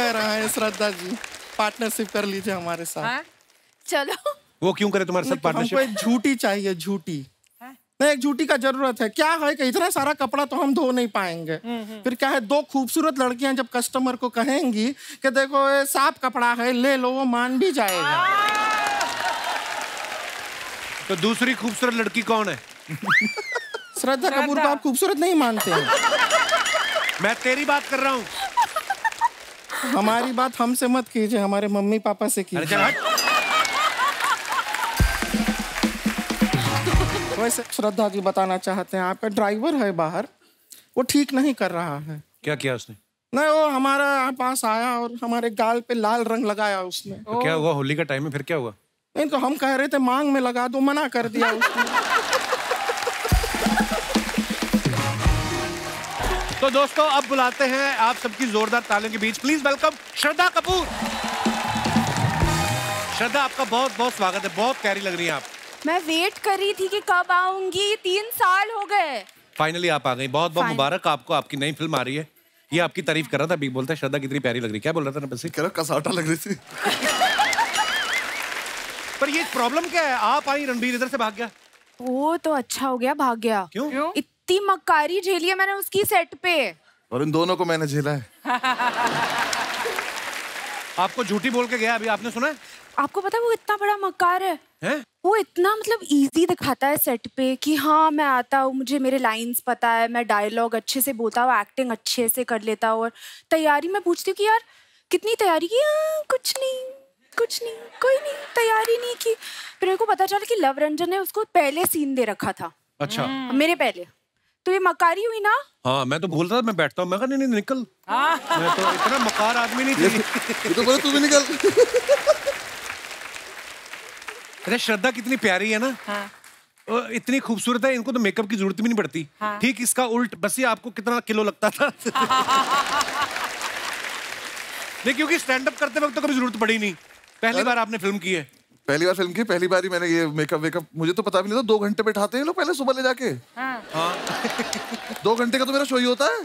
कह रहे हैं श्रद्धा जी, पार्टनरशिप कर लीजिए हमारे साथ। चलो। वो क्यों करे तुम्हारे साथ पार्टनरशिप? हमको एक झूठी चाहिए, झूठी। नहीं, एक झूठी का जरूरत है। क्या है कि इतना सारा कपड़ा तो हम धो नहीं पाएंगे। फिर क्या है, दो खूबसूरत लड़कियां जब कस्टमर को कहेंगी कि देखो ये साफ कपड़ा है, ले लो, वो मान भी जाएगा। तो दूसरी खूबसूरत लड़की कौन है? श्रद्धा कपूर को आप खूबसूरत नहीं मानते हैं? मैं तेरी बात कर रहा हूँ। हमारी बात हमसे मत कीजिए, हमारे मम्मी पापा से कीजिए। वैसे श्रद्धा जी बताना चाहते हैं, आपका ड्राइवर है बाहर, वो ठीक नहीं कर रहा है। क्या किया उसने? नहीं, वो हमारा पास आया और हमारे गाल पे लाल रंग लगाया उसने। तो क्या हुआ? होली का टाइम है, फिर क्या हुआ? नहीं तो हम कह रहे थे मांग में लगा दो, मना कर दिया उसने। तो दोस्तों अब बुलाते हैं आप सबकी जोरदार तालियों के बीच, प्लीज वेलकम श्रद्धा कपूर। श्रद्धा, आपका बहुत बहुत स्वागत है। बहुत प्यारी लग रही हैं आप। मैं वेट कर रही थी कि कब आऊंगी, 3 साल हो गए। फाइनली आप आ गई। बहुत बहुत मुबारक आपको, आपकी नई फिल्म आ रही है। ये आपकी तारीफ कर रहा था, अभी बोलता है श्रद्धा कितनी प्यारी लग रही। क्या बोल रहा था ना? बस कह रहा कसाटा लग रही थी। पर ये प्रॉब्लम क्या है? आप आई, रणबीर इधर से भाग गया। वो तो अच्छा हो गया, भाग गया। क्यों? इतनी मक्कारी झेली है मैंने उसकी सेट पे। और इन दोनों को मैंने झेला है। आपको झूठी बोल के गया, अभी आपने सुना है? आपको पता है वो इतना बड़ा मक्कार है? हैं? वो इतना मतलब इजी दिखाता है सेट पे कि हाँ मैं आता हूँ, मुझे मेरे लाइंस पता है, मैं डायलॉग अच्छे से बोलता हूँ, एक्टिंग अच्छे से कर लेता हूँ। और तैयारी में पूछती हूँ कि यार कितनी तैयारी की? कुछ नहीं, कोई नहीं, तैयारी नहीं की। फिर मेरे को पता चला कि लव रंजन ने उसको पहले सीन दे रखा था। अच्छा। मेरे पहले। तो ये मकारी हुई ना? हाँ, मैं तो बोल रहा था, मैं बैठता हूँ, मैं कहा नहीं निकल। मैं तो इतना मकार आदमी नहीं थी। ये तो बोले तू भी निकल। अरे श्रद्धा कितनी प्यारी है ना। इतनी खूबसूरत है, इनको तो मेकअप की जरूरत भी नहीं पड़ती। ठीक इसका उल्ट, बस ये आपको कितना किलो लगता था। नहीं, क्योंकि स्टैंड अप करते वक्त तो कभी जरूरत पड़ी नहीं। पहली बार आपने फिल्म की है? पहली बार फिल्म की, पहली बार ही मैंने ये मेकअप मुझे तो पता भी नहीं था। 2 घंटे बैठाते हैं लोग पहले सुबह ले जाके। 2 घंटे का तो मेरा शो ही होता है।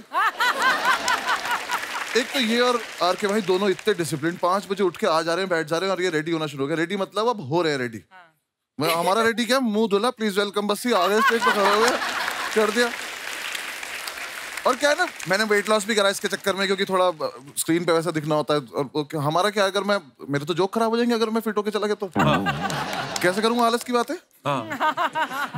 एक तो ये और आर के भाई दोनों इतने डिसिप्लिन, 5 बजे उठ के आ जा रहे हैं, बैठ जा रहे हैं और ये रेडी होना शुरू हो गया। रेडी मतलब अब हो रहे हैं रेडी। मैं हमारा रेडी क्या, मुंह धुला, प्लीज वेलकम, बस ही आ गए, स्टेज पे खड़े हो गए, कर दिया। और क्या है ना, मैंने वेट लॉस भी करा इसके चक्कर में, क्योंकि थोड़ा स्क्रीन पे वैसा दिखना होता है। और हमारा क्या, अगर मैं, मेरे तो जोक खराब हो जाएंगे अगर मैं फिट होके चला गया तो। कैसे करूंगा? आलस की बात है।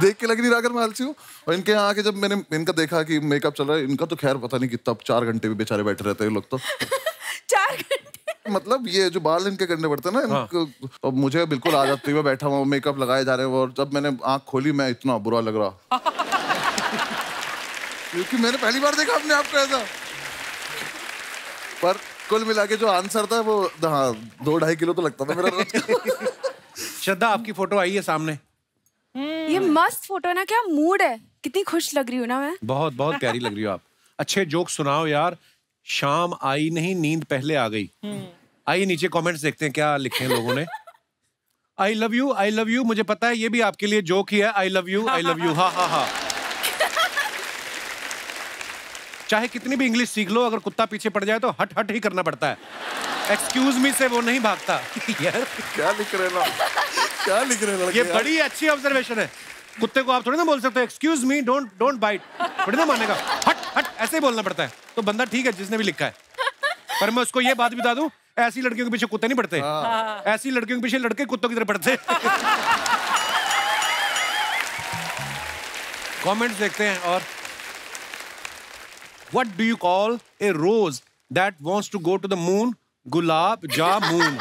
देख के लग नहीं रहा अगर मैं आलसी हूँ। और इनके यहाँ आके जब मैंने इनका देखा कि मेकअप चल रहा है, इनका तो खैर पता नहीं कितना, 4 घंटे भी बेचारे बैठे रहते हैं लोग तो। 4 घंटे मतलब ये जो बाल इनके करने पड़ते हैं ना, तो मुझे बिल्कुल आ जाती है। मैं बैठा हुआ, मेकअप लगाए जा रहे हैं, और जब मैंने आंख खोली, मैं इतना बुरा लग रहा, क्योंकि मैंने पहली बार देखा अपने आप को ऐसा। पर कुल मिला के जो आंसर था वो, हाँ, 2-2.5 किलो तो लगता था मेरा रोज का। श्रद्धा, आपकी फोटो आई है सामने। ये मस्त फोटो है ना? क्या मूड है, कितनी खुश लग रही हूँ ना मैं। बहुत बहुत प्यारी लग रही हो आप। अच्छे जोक सुनाओ यार। शाम आई नहीं, नींद पहले आ गई। आइए नीचे कमेंट्स देखते हैं क्या लिखे हैं लोगों ने। आई लव यू, मुझे पता है ये भी आपके लिए जोक ही है। आई लव यू, हा हा हा। चाहे कितनी भी इंग्लिश सीख लो, अगर कुत्ता पीछे पड़ जाए तो हट हट ही करना पड़ता है। एक्सक्यूज मी से वो नहीं भागता। यार क्या लिख रहे ना, क्या लिख रहे लड़के? ये बड़ी अच्छी ऑब्जर्वेशन है। कुत्ते को आप थोड़ी ना बोल सकते हो एक्सक्यूज मी, डोंट बाइट, थोड़ी ना मानेगा। हट हट ऐसे ही बोलना पड़ता है। तो बंदा ठीक है जिसने भी लिखा है। पर मैं उसको ये बात बता दूं, ऐसी लड़कियों के पीछे कुत्ते नहीं पड़ते। ऐसी लड़कियों के पीछे लड़के कुत्तों की तरह पड़ते। कमेंट्स देखते हैं। और What do you call a rose that wants to go to the moon? Gulab jamun.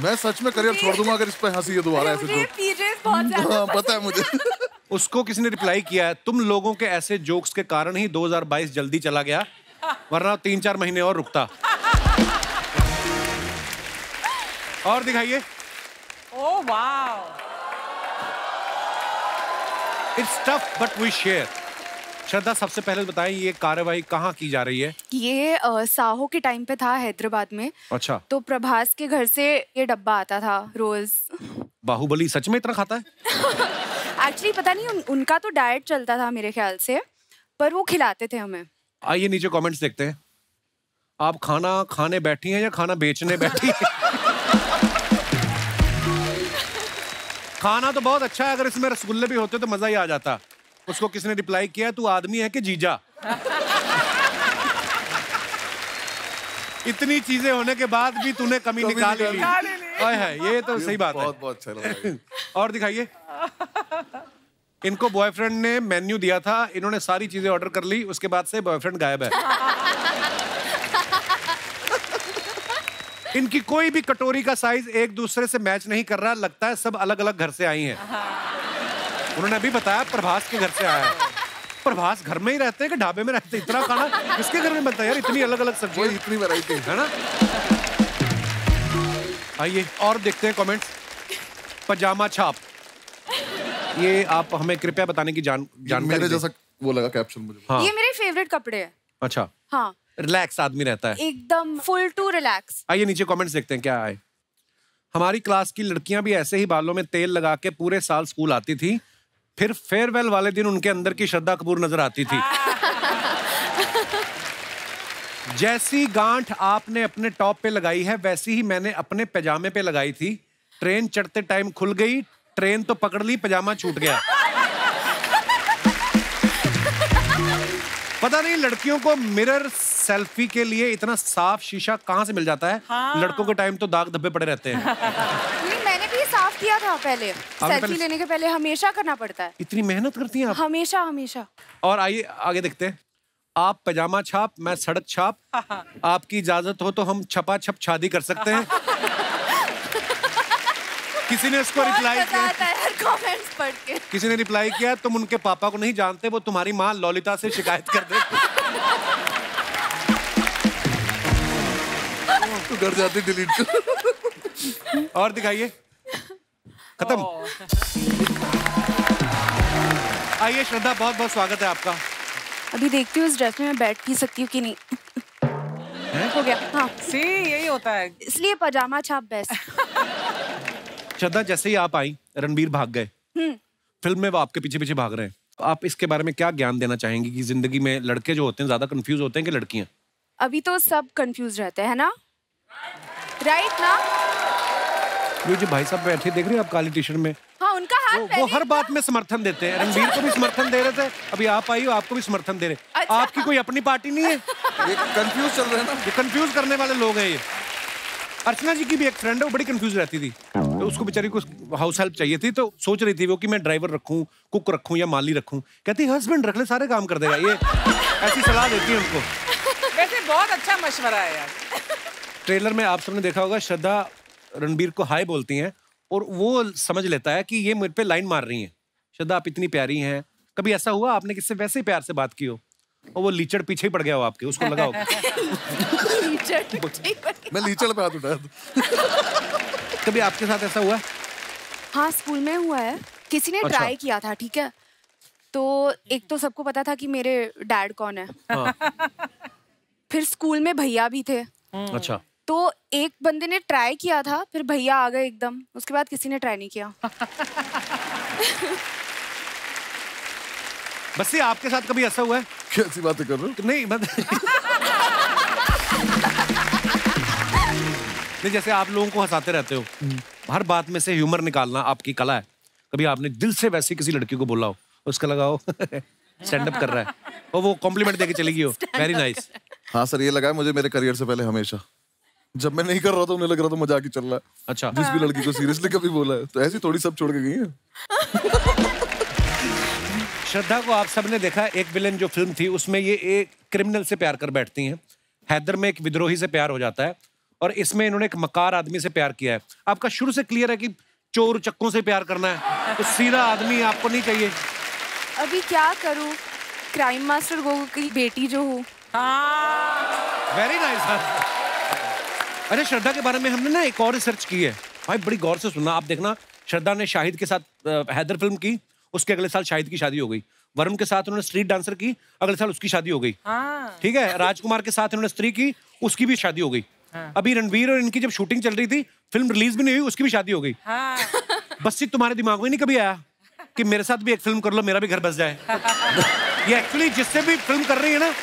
मैं सच में करियर छोड़ दूंगा अगर इस पे हंसी है दोबारा ऐसे तो। पता है मुझे। उसको किसी ने रिप्लाई किया है, तुम लोगों के ऐसे जोक्स के कारण ही 2022 जल्दी चला गया, वरना 3-4 महीने और रुकता। और दिखाइए। Oh wow. It's tough but we share। श्रद्धा, सबसे पहले बताएं ये कार्रवाई कहाँ की जा रही है? ये साहो के टाइम पे था हैदराबाद में। अच्छा। तो प्रभास के घर से ये डब्बा आता था रोज। बाहुबली सच में इतना खाता है? एक्चुअली पता नहीं, उनका तो डाइट चलता था मेरे ख्याल से, पर वो खिलाते थे हमें। आइए नीचे कमेंट्स देखते हैं। आप खाना खाने बैठी हैं या खाना बेचने बैठी हैं? खाना तो बहुत अच्छा है, अगर इसमें रसगुल्ले भी होते तो मजा ही आ जाता। उसको किसने रिप्लाई किया, तू आदमी है कि जीजा? इतनी चीजें होने के बाद भी तूने कमी निकाल ही ली। ओए है, ये तो सही बात है। बहुत बहुत अच्छा लगा। और दिखाइए। इनको बॉयफ्रेंड ने मेन्यू दिया था, इन्होंने सारी चीजें ऑर्डर कर ली, उसके बाद से बॉयफ्रेंड गायब है। इनकी कोई भी कटोरी का साइज एक दूसरे से मैच नहीं कर रहा, लगता है सब अलग अलग घर से आई हैं। उन्होंने अभी बताया प्रभास के घर से आया है। प्रभास घर में ही रहते हैं कि ढाबे में रहते हैं? इतना खाना किसके घर में बनता है यार, इतनी अलग अलग सब्जियां, इतनी वैरायटी है ना। आइए और देखते हैं कमेंट्स। पजामा छाप, ये आप हमें कृपया बताने की जानकारी मेरे जैसा वो लगा कैप्शन मुझे। हाँ। ये मेरे फेवरेट कपड़े हैं। अच्छा। हाँ, रिलैक्स आदमी रहता है एकदम फुल टू रिलैक्स। आइए नीचे कमेंट्स देखते हैं क्या आए। हमारी क्लास की लड़कियां भी ऐसे ही बालों में तेल लगा के पूरे साल स्कूल आती थी, फिर फेयरवेल वाले दिन उनके अंदर की श्रद्धा कपूर नजर आती थी। जैसी गांठ आपने अपने टॉप पे लगाई है वैसी ही मैंने अपने पैजामे पे लगाई थी। ट्रेन चढ़ते टाइम खुल गई, ट्रेन तो पकड़ ली, पैजामा छूट गया। पता नहीं लड़कियों को मिरर सेल्फी के लिए इतना साफ शीशा कहां से मिल जाता है। हाँ। लड़कों के टाइम तो दाग धब्बे पड़े रहते हैं। नहीं, मैंने भी साफ किया था पहले। सेल्फी लेने के पहले हमेशा करना पड़ता है। इतनी मेहनत करती हैं आप? हमेशा हमेशा। और आइए आगे देखते हैं। आप पैजामा छाप, मैं सड़क छाप, आपकी इजाजत हो तो हम छपा छप शादी कर सकते हैं। किसी ने इसको रिप्लाई किया, कमेंट्स पढ़ के किसी ने रिप्लाई किया, तुम उनके पापा को नहीं जानते, वो तुम्हारी माँ ललिता से शिकायत कर देती। तो घर जाते डिलीट कर। और दिखाइए। खत्म। आइए श्रद्धा, बहुत बहुत स्वागत है आपका। अभी देखती हूँ इस ड्रेस में मैं बैठ भी सकती हूँ कि नहीं। हो गया। हाँ, सी यही होता है। इसलिए पजामा छाप बेस्ट। श्रद्धा, जैसे ही आप आई रणबीर भाग गए, फिल्म में वो आपके पीछे पीछे भाग रहे हैं। आप इसके बारे में क्या ज्ञान देना चाहेंगी कि जिंदगी में लड़के जो होते हैं ज्यादा कंफ्यूज होते हैं कि लड़कियां? अभी तो सब कंफ्यूज रहते हैं ना, राइट ना? ये जो भाई साहब बैठे देख रहे हैं आप काली टी शर्ट में, हाँ, उनका हाथ वो हर बात में समर्थन देते हैं। रणबीर को भी समर्थन दे रहे थे, अभी आप आई हो आपको भी समर्थन दे रहे। अच्छा। आपकी कोई अपनी पार्टी नहीं है? ये कंफ्यूज चल रहे हैं ना, ये कंफ्यूज करने वाले लोग हैं ये। अर्चना जी की भी एक फ्रेंड है, वो बड़ी कंफ्यूज रहती थी, तो उसको बेचारी को हाउस हेल्प चाहिए थी, तो सोच रही थी वो कि मैं ड्राइवर रखूं, कुक रखूं या माली रखूं। कहती हस्बैंड रख ले, सारे काम कर देगा। ये ऐसी सलाह देती है उनको। वैसे बहुत अच्छा मशवरा है यार। ट्रेलर में आप सबने देखा होगा, श्रद्धा रणबीर को हाय बोलती हैं और वो समझ लेता है कि ये मुझ पे लाइन मार रही हैं। श्रद्धा आप इतनी प्यारी हैं, कभी ऐसा हुआ आपने किससे वैसे ही प्यार से बात की हो और वो लीचड़ पीछे ही पड़ गया हो आपके, उसको लगा हो? मैं लीचड़ पे हाथ उठाया था। कभी आपके साथ ऐसा हुआ? हाँ, स्कूल में हुआ है। किसी ने अच्छा। ट्राई किया था, ठीक है? तो एक तो सबको पता था कि मेरे डैड कौन है। हाँ। फिर स्कूल में भैया भी थे। अच्छा। तो एक बंदे ने ट्राई किया था, फिर भैया आ गए एकदम, उसके बाद किसी ने ट्राई नहीं किया। बस ये आपके साथ कभी ऐसा हुआ है? कैसी बातें कर रहे हो? नहीं नहीं, जैसे आप लोगों को हंसाते रहते हो, हर बात में से ह्यूमर निकालना आपकी कला है। कभी आपने दिल से वैसी किसी लड़की को बोला हो, उसका लगा हो स्टैंड अप कर रहा है और वो कॉम्प्लीमेंट देके चली गई हो, वेरी नाइस। हाँ सर, ये लगा है मुझे मेरे करियर से पहले हमेशा। जब मैं नहीं कर रहा था उन्हें लग रहा था मजाक ही चल रहा है। अच्छा। जिस भी लड़की को सीरियसली कभी बोला है तो ऐसी थोड़ी सब छोड़ के गई है। श्रद्धा को आप सबने देखा, एक विलेन जो फिल्म थी उसमें ये एक क्रिमिनल से प्यार कर बैठती हैं। हैदर में एक विद्रोही से प्यार हो जाता है और इसमें इन्होंने एक मकार आदमी से प्यार किया है। आपका शुरू से क्लियर है कि चोर चक्कों से प्यार करना है, तो सीधा आदमी आपको नहीं चाहिए। अभी क्या करूं, क्राइम मास्टर गोगो की बेटी जो हूँ। Very nice. अरे श्रद्धा के बारे में हमने ना एक और रिसर्च की है भाई, बड़ी गौर से सुनना। आप देखना, श्रद्धा ने शाहिद के साथ हैदर फिल्म की, उसके अगले साल शाहिद की शादी हो गई। वरुण के साथ उन्होंने स्ट्रीट डांसर की, अगले साल उसकी शादी हो गई। ठीक है। राजकुमार के साथ उन्होंने स्त्री की, उसकी भी शादी हो गई। अभी रणबीर और इनकी जब शूटिंग चल रही थी, फिल्म रिलीज भी नहीं हुई, उसकी भी शादी हो गई। बस ये तुम्हारे दिमाग में नहीं कभी आया कि मेरे साथ भी एक फिल्म कर लो, मेरा भी घर बस जाए? ये एक्चुअली जिससे भी फिल्म कर रही है ना,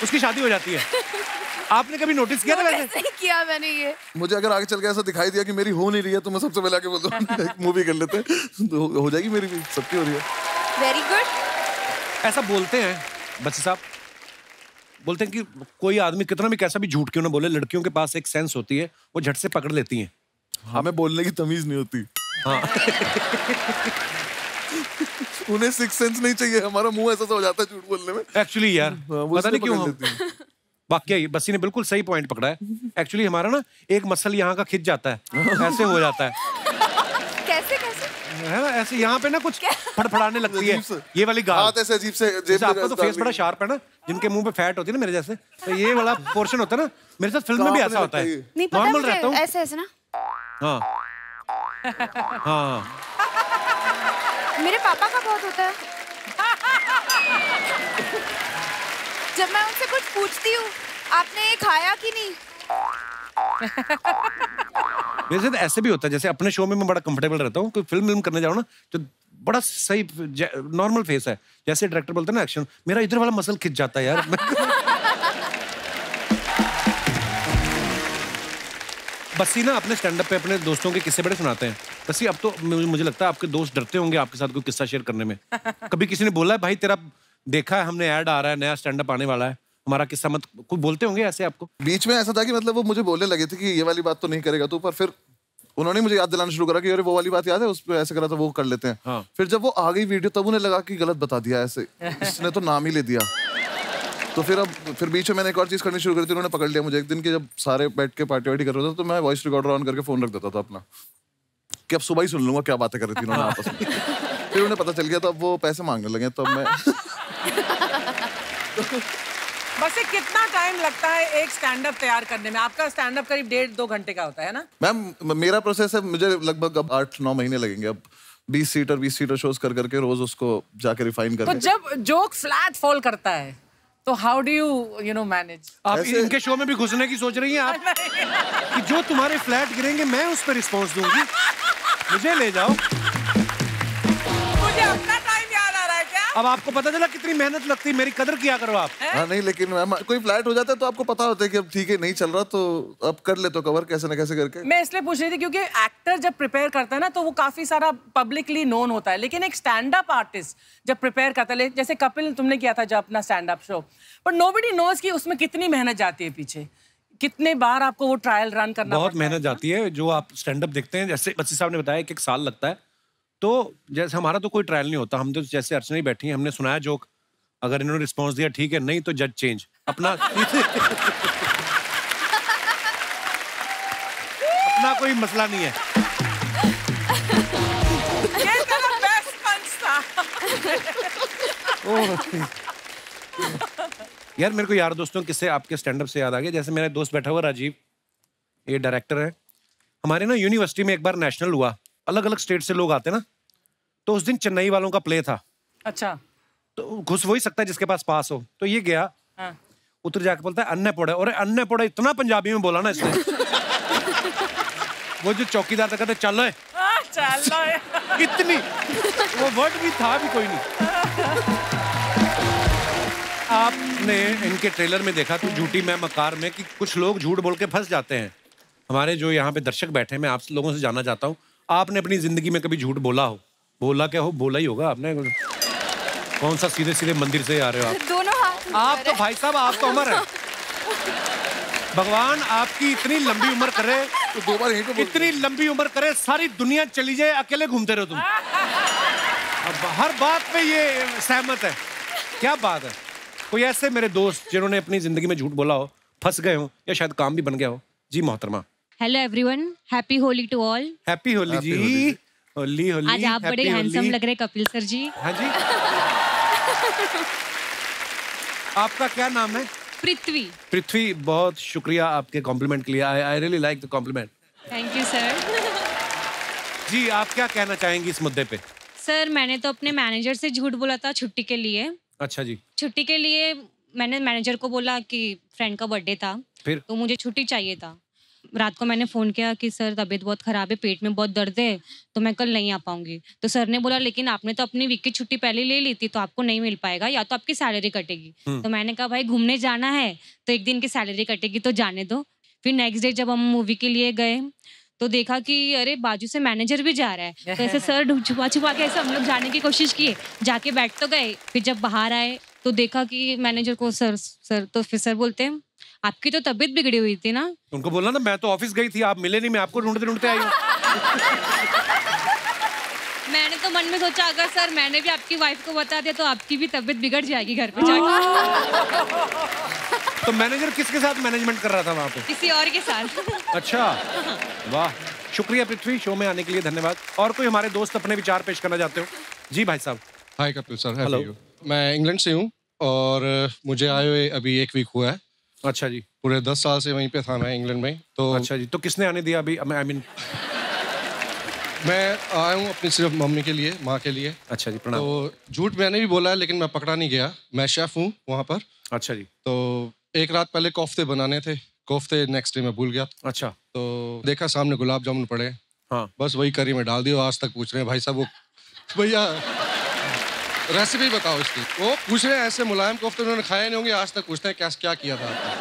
उसकी शादी हो जाती है। आपने कभी नोटिस किया था वैसे? नहीं किया मैंने ये। मुझे अगर आगे चल के ऐसा दिखाई दिया कि मेरी हो नहीं रही है तो मैं सबसे पहले आके बोल दूँ एक मूवी कर लेते हैं तो हो जाएगी मेरी भी, सबकी हो रही है। Very good. ऐसा बोलते हैं बच्चे साहब, बोलते हैं कि कोई आदमी कितना भी कैसा भी झूठ क्यों ना बोले, लड़कियों के पास एक सेंस होती है, वो झट से पकड़ लेती हैं। हमें बोलने की तमीज नहीं होती। हाँ। उन्हें सिक्स सेंस नहीं चाहिए, हमारा मुंह ऐसा हो जाता है झूठ बोलने में। एक्चुअली यार पता नहीं क्यों हम वाकई बस्सी ने बिल्कुल सही पॉइंट पकड़ा है। एक्चुअली हमारा ना एक मसल यहाँ का खिंच जाता है, ऐसे हो जाता है। कैसे कैसे है ना, ऐसे यहाँ पे ना कुछ फड़फड़ाने लगती है ये वाली गाल। हाथ ऐसे अजीब से जेब में आपका तो फेस बड़ा शार्प है ना, जिनके मुंह पे फैट होती है ना मेरे जैसे, तो ये वाला पोर्शन होता है ना, मेरे साथ फिल्म में भी ऐसा होता है। नहीं पता नॉर्मल मुझे, रहता हूँ ऐसे ऐसे ना। हाँ हाँ। मेरे पापा का बहुत होता है। जब मैं उनसे कुछ पूछती हूँ आपने ये खाया कि नहीं। मेरे साथ ऐसे भी होता है, जैसे अपने शो में मैं बड़ा कंफर्टेबल रहता हूँ, कोई फिल्म करने जाओ ना तो बड़ा सही नॉर्मल फेस है, जैसे डायरेक्टर बोलते हैं ना एक्शन, मेरा इधर वाला मसल खिंच जाता है यार। बस्सी ना अपने स्टैंड अप पे अपने दोस्तों के किस्से बड़े सुनाते हैं। बस्सी अब तो मुझे लगता है आपके दोस्त डरते होंगे आपके साथ कोई किस्सा शेयर करने में। कभी किसी ने बोला है भाई तेरा देखा है हमने, ऐड आ रहा है, नया स्टैंड अप आने वाला है, हमारा किस्सा मत, कोई बोलते होंगे ऐसे आपको? बीच में ऐसा था कि मतलब वो मुझे बोलने लगे थे कि ये वाली बात तो नहीं करेगा तू, पर फिर उन्होंने मुझे याद दिलाना शुरू करा कि अरे वो वाली बात याद है उस पे ऐसे करा था, वो कर लेते हैं। हाँ। फिर जब वो आ गई वीडियो तब उन्हें लगा कि गलत बता दिया, ऐसे इसने तो नाम ही ले दिया। तो फिर बीच में मैंने एक और चीज करनी शुरू करी थी, उन्होंने पकड़ लिया मुझे एक दिन कि जब सारे बैठ के पार्टी वार्टी कर रहे थे तो मैं वॉइस रिकॉर्डर ऑन करके फोन रख देता था अपना कि अब सुबह ही सुन लूंगा क्या बातें कर रही थी उन्होंने आपस में। फिर उन्हें पता चल गया, तब वो पैसे मांगने लगे, तब मैं बस ये कितना टाइम लगता है एक स्टैंड अप तैयार करने में? आपका स्टैंड अप करीब 1.5-2 घंटे का होता है ना? मैम मेरा प्रोसेस है, मुझे लगभग अब 8-9 महीने लगेंगे अब 20 सीटर शोज कर करके रोज उसको जाके रिफाइन तो करके। जब जोक फ्लैट फॉल करता है तो हाउ डू यू मैनेज? आप इनके शो में भी घुसने की सोच रही हैं आप कि जो तुम्हारे फ्लैट गिरेंगे मैं उस पर रिस्पॉन्स दूंगी, मुझे ले जाओ। मुझे अपना टाइम याद आ रहा है क्या? अब आपको पता चला कितनी मेहनत लगती है, मेरी कदर किया करो आप। हाँ नहीं, लेकिन मैम कोई फ्लैट हो जाता है तो आपको पता होता है कि अब ठीक है नहीं चल रहा तो अब कर ले तो कवर कैसे न कैसे करके। मैं इसलिए पूछ रही थी क्योंकि एक्टर जब प्रिपेयर करता है ना तो वो काफी सारा पब्लिकली नोन होता है, लेकिन एक स्टैंड अप आर्टिस्ट जब प्रिपेयर करता है, जैसे कपिल तुमने किया था जब अपना स्टैंड अप शो, पर नोबडी नोज कि उसमें कितनी मेहनत जाती है पीछे, कितने बार आपको वो ट्रायल रन करना बहुत मेहनत जाती है। जो आप स्टैंड अप देखते हैं, जैसे बच्ची साहब ने बताया एक साल लगता है, तो जैसे हमारा तो कोई ट्रायल नहीं होता, हम तो जैसे अर्चना ही बैठी हैं, हमने सुनाया जोक, अगर इन्होंने रिस्पॉन्स दिया ठीक है, नहीं तो जज चेंज अपना। अपना कोई मसला नहीं है। ये तेरा बेस्ट पंच था। यार मेरे को यार दोस्तों किससे आपके स्टैंड अप से याद आ गया, जैसे मेरा दोस्त बैठा हुआ राजीव, ये डायरेक्टर है हमारे ना, यूनिवर्सिटी में एक बार नेशनल हुआ, अलग अलग स्टेट से लोग आते ना, तो उस दिन चेन्नई वालों का प्ले था। अच्छा। तो घुस वही सकता है जिसके पास पास हो, तो ये गया। हाँ। उतर जाके बोलता है अन्य पोड़ा, और अन्य पोड़ा इतना पंजाबी में बोला ना इसने। वो जो चौकीदार था कहते चलो इतनी, वो वर्ड भी था भी कोई नहीं। आपने इनके ट्रेलर में देखा तो झूठी मैं मकार में कि कुछ लोग झूठ बोल के फंस जाते हैं। हमारे जो यहाँ पे दर्शक बैठे हैं, मैं आप लोगों से जानना चाहता हूँ, आपने अपनी जिंदगी में कभी झूठ बोला हो? बोला क्या हो, बोला ही होगा आपने। कौन सा सीधे सीधे मंदिर से आ रहे हो आप? दोनों हाथ। आप तो भाई साहब आप तो उम्र है, भगवान आपकी इतनी लंबी उम्र करे, तो 2 बार यहीं इतनी लंबी उम्र करे, सारी दुनिया चली जाए, अकेले घूमते रहो तुम। अब हर बात पे ये सहमत है, क्या बात है। कोई ऐसे मेरे दोस्त जिन्होंने अपनी जिंदगी में झूठ बोला हो, फंस गए हो, या शायद काम भी बन गया हो? जी मोहतरमा। Hello everyone, happy Holi to all. Happy Holi जी। होली होली। आज आप बड़े हैंडसम लग रहे कपिल सर जी। हाँ जी। आपका क्या नाम है? पृथ्वी। पृथ्वी, बहुत शुक्रिया आपके कॉम्प्लीमेंट के लिए। I really like the compliment. Thank you sir. जी आप क्या कहना चाहेंगी इस मुद्दे पे? सर मैंने तो अपने मैनेजर से झूठ बोला था छुट्टी के लिए। अच्छा जी। छुट्टी के लिए मैंने मैनेजर को बोला कि फ्रेंड का बर्थडे था, फिर तो मुझे छुट्टी चाहिए था। रात को मैंने फ़ोन किया कि सर तबीयत बहुत ख़राब है, पेट में बहुत दर्द है, तो मैं कल नहीं आ पाऊंगी। तो सर ने बोला लेकिन आपने तो अपनी वीक की छुट्टी पहले ले ली थी, तो आपको नहीं मिल पाएगा, या तो आपकी सैलरी कटेगी। तो मैंने कहा भाई घूमने जाना है तो एक दिन की सैलरी कटेगी तो जाने दो। फिर नेक्स्ट डे जब हम मूवी के लिए गए तो देखा कि अरे बाजू से मैनेजर भी जा रहा है, तो ऐसे सर छुपा छुपा के ऐसे हम लोग जाने की कोशिश किए, जाके बैठ तो गए। फिर जब बाहर आए तो देखा कि मैनेजर को सर तो फिर सर बोलते हैं आपकी तो तबीयत बिगड़ी हुई थी ना। उनको बोलना ना मैं तो ऑफिस गई थी, आप मिले नहीं, मैं आपको ढूंढते ढूंढते आई हूँ। मैंने तो मन में सोचा अगर सर मैंने भी आपकी वाइफ को बता दिया तो आपकी भी तबीयत बिगड़ जाएगी घर पे जाके। तो मैनेजर किसके साथ मैनेजमेंट कर रहा था वहाँ पे? किसी और के साथ। अच्छा, वाह, शुक्रिया पृथ्वी, शो में आने के लिए धन्यवाद। और कोई हमारे दोस्त अपने विचार पेश करना चाहते हो? जी भाई साहब। हाय कपिल सर, हेलो। मैं इंग्लैंड से हूँ और मुझे आए हुए अभी 1 वीक हुआ है। अच्छा जी। पूरे 10 साल से वहीं पे था मैं इंग्लैंड में। तो अच्छा जी, तो किसने आने दिया अभी? आई मीन मैं आया हूँ अपनी सिर्फ मम्मी के लिए, माँ के लिए। अच्छा जी, प्रणाम। तो झूठ मैंने भी बोला है लेकिन मैं पकड़ा नहीं गया। मैं शेफ हूँ वहाँ पर। अच्छा जी। तो एक रात पहले कोफ्ते बनाने थे, कोफ्ते नेक्स्ट डे मैं भूल गया। अच्छा। तो देखा सामने गुलाब जामुन पड़े, हाँ, बस वही करी में डाल दिया। आज तक पूछ रहे हैं भाई साहब वो भैया रेसिपी बताओ इसकी। वो पूछ रहे हैं ऐसे मुलायम कोफ्ते उन्होंने खाए नहीं होंगे, आज तक पूछते हैं क्या किया था आपने।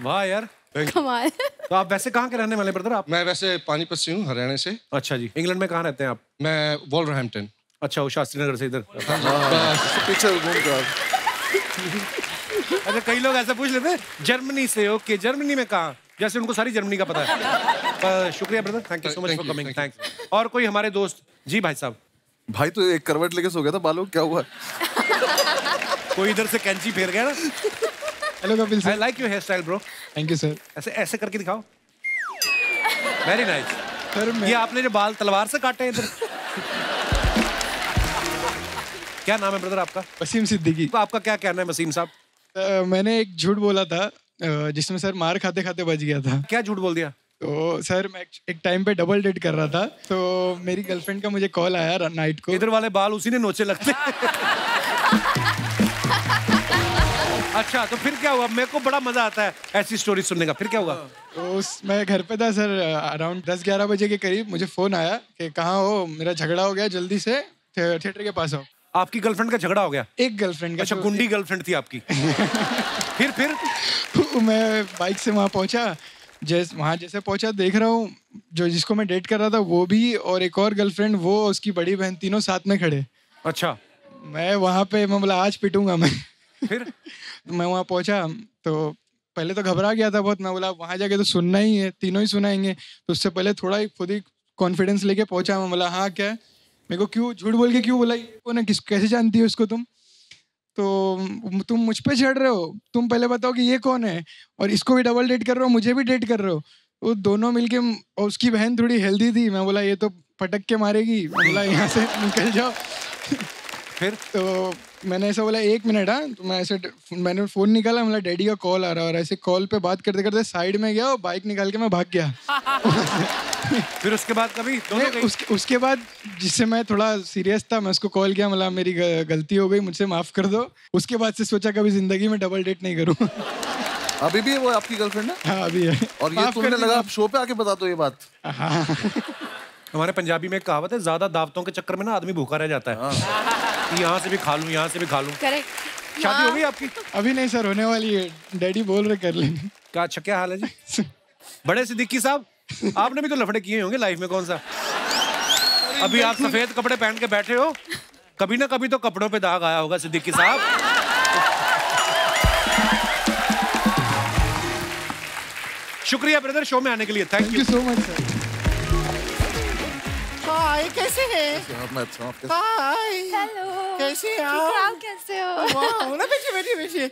वाह यार, कमाल। तो आप वैसे कहाँ के रहने वाले ब्रदर आप? मैं वैसे पानीपत से हूँ, हरियाणा से। अच्छा जी, इंग्लैंड में कहाँ रहते हैं आप? मैं वॉल्वरहैम्पटन। अच्छा, वो शास्त्री नगर से इधर। पीछे घूम कर। अच्छा, कई लोग ऐसा पूछ लेते हैं जर्मनी से। ओके, जर्मनी में कहाँ? जैसे उनको सारी जर्मनी का पता है। शुक्रिया brother, thank you so much for coming, thanks. और कोई हमारे दोस्त? जी भाई साहब। भाई तो एक करवट लेके सो गया था, बालों क्या हुआ? कोई इधर से कैंची फेर गया ना। Hello Kapil sir. I like your hair style bro. Thank you sir. ऐसे ऐसे करके दिखाओ। Very nice. सर ये आपने जो बाल तलवार से काटे हैं इधर। क्या नाम है ब्रदर आपका? वसीम सिद्दीकी। तो आपका क्या कहना है वसीम साहब? मैंने एक झूठ बोला था जिसमें सर मार खाते खाते बच गया था। क्या झूठ बोल दिया? तो सर मैं एक टाइम पे डबल डेट कर रहा था, तो मेरी गर्लफ्रेंड का मुझे कॉल आया नाइट को। इधर वाले बाल उसी ने नोचे लगते। अच्छा, तो फिर क्या हुआ? मेरे को बड़ा मजा आता है ऐसी स्टोरी सुनने का। फिर क्या हुआ? तो मैं घर पे था सर, अराउंड 10-11 बजे के करीब मुझे फोन आया कि कहाँ हो, मेरा झगड़ा हो गया, जल्दी से थिएटर के पास आओ। आपकी गर्लफ्रेंड का झगड़ा हो गया? एक गर्लफ्रेंड का। अच्छा, गुंडी गर्लफ्रेंड थी आपकी। फिर मैं बाइक से वहाँ पहुँचा। जैसे पहुँचा देख रहा हूँ जो जिसको मैं डेट कर रहा था वो भी, और एक और गर्लफ्रेंड, वो उसकी बड़ी बहन, तीनों साथ में खड़े। अच्छा। मैं वहाँ पे मैं बोला आज पिटूंगा मैं। फिर मैं वहाँ पहुँचा तो पहले तो घबरा गया था बहुत। मैं बोला वहाँ जाके तो सुनना ही है, तीनों ही सुनाएंगे। तो उससे पहले थोड़ा खुद ही कॉन्फिडेंस लेके पहुँचा। मैं बोला हाँ क्या है, मेरे को क्यों झूठ बोल के क्यों बोला, ये कौन है, कैसे जानती हो इसको तुम? तो तुम मुझ पे चढ़ रहे हो, तुम पहले बताओ कि ये कौन है, और इसको भी डबल डेट कर रहे हो, मुझे भी डेट कर रहे हो। वो दोनों मिलके, और उसकी बहन थोड़ी हेल्दी थी। मैं बोला ये तो पटक के मारेगी, मैं बोला यहाँ से निकल जाओ। फिर तो मैंने ऐसा बोला 1 मिनट। हाँ, तो मैंने फ़ोन निकाला, मतलब डैडी का कॉल आ रहा है, और ऐसे कॉल पे बात करते करते साइड में गया और बाइक निकाल के मैं भाग गया। फिर उसके बाद कभी दोनों गई? उसके बाद जिससे मैं थोड़ा सीरियस था, मैं उसको कॉल किया, मतलब मेरी गलती हो गई, मुझसे माफ कर दो। उसके बाद से सोचा कभी जिंदगी में डबल डेट नहीं करूँ। अभी भी है वो आपकी गर्लफ्रेंड? हाँ अभी है। और ये तुमने लगा आप शो पे आके बता दो ये बात? हाँ। हमारे पंजाबी में एक कहावत है, ज्यादा दावतों के चक्कर में ना आदमी भूखा रह जाता है। यहाँ से भी खा लूं, यहाँ से भी खा लूं। करेक्ट। शादी हो गई आपकी? अभी नहीं सर, होने वाली है। डैडी बोल रहे कर लेंगे। क्या अच्छा, क्या हाल है जी? बड़े सिद्दीकी साहब, आपने भी तो लफड़े किए होंगे लाइफ में, कौन सा? अभी आप सफेद कपड़े पहन के बैठे हो, कभी ना कभी तो कपड़ों पे दाग आया होगा सिद्दीकी साहब। शुक्रिया ब्रदर शो में आने के लिए, thank you so much sir. Hi, कैसे हैं? मैं अच्छा हूँ। हाय, हेलो, कैसे हैं आप कैसे हो? वाह, ना बैठिए।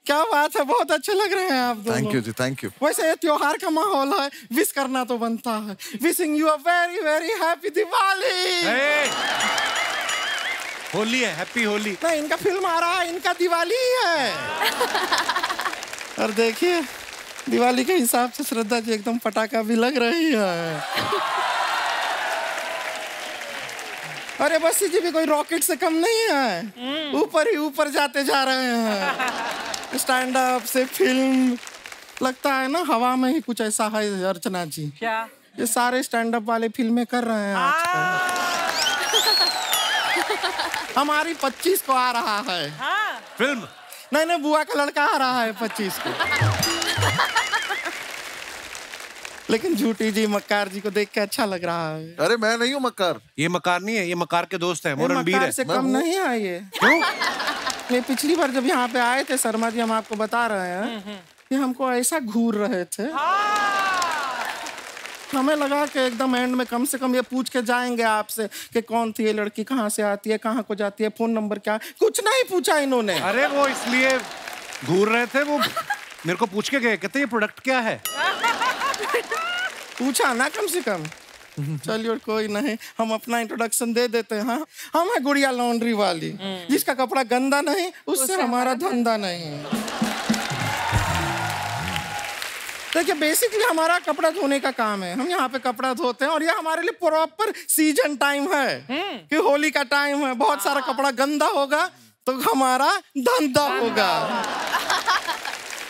क्या बात है, बहुत अच्छे लग रहे हैं आप दोनों। Thank you ji, thank you. वैसे ये त्योहार का माहौल है, विश करना तो बनता है। Wishing you a very very happy Diwali. Holi है, हैप्पी होली। नहीं, इनका फिल्म आ रहा है, इनका दिवाली है। और देखिए, दिवाली के हिसाब से श्रद्धा जी एकदम पटाखा भी लग रही है। अरे बस जी भी कोई रॉकेट से कम नहीं है, ऊपर ही ऊपर जाते जा रहे हैं। स्टैंड अप से फिल्म, लगता है ना हवा में ही कुछ ऐसा है अर्चना जी। क्या? ये सारे स्टैंड अप वाले फिल्में कर रहे हैं आजकल। हमारी 25 को आ रहा है फिल्म। नहीं बुआ का लड़का आ रहा है 25 को। लेकिन झूठी जी मक्कार जी को देख के अच्छा लग रहा है। अरे मैं नहीं हूँ मक्कार। ये मक्कार नहीं है, ये मक्कार के दोस्त हैं। रणबीर है। से कम नहीं है ये। क्यों? ये पिछली बार जब यहाँ पे आए थे शर्मा जी, हम आपको बता रहे हैं कि हमको ऐसा घूर रहे थे, हमें लगा कि एकदम एंड में कम से कम ये पूछ के जाएंगे आपसे कि कौन थी ये लड़की, कहाँ से आती है, कहाँ को जाती है, फोन नंबर क्या। कुछ नहीं पूछा इन्होंने। अरे वो इसलिए घूर रहे थे, वो मेरे को पूछ के गए, कहते ये प्रोडक्ट क्या है। पूछा ना कम से कम। चलिए कोई नहीं, हम अपना इंट्रोडक्शन दे देते हैं। हाँ, हम है गुड़िया लॉन्ड्री वाली, जिसका कपड़ा गंदा नहीं उससे हमारा धंधा नहीं। देखिए बेसिकली हमारा कपड़ा धोने का काम है, हम यहाँ पे कपड़ा धोते हैं और ये हमारे लिए प्रॉपर सीजन टाइम है कि होली का टाइम है, बहुत सारा कपड़ा गंदा होगा तो हमारा धंधा होगा।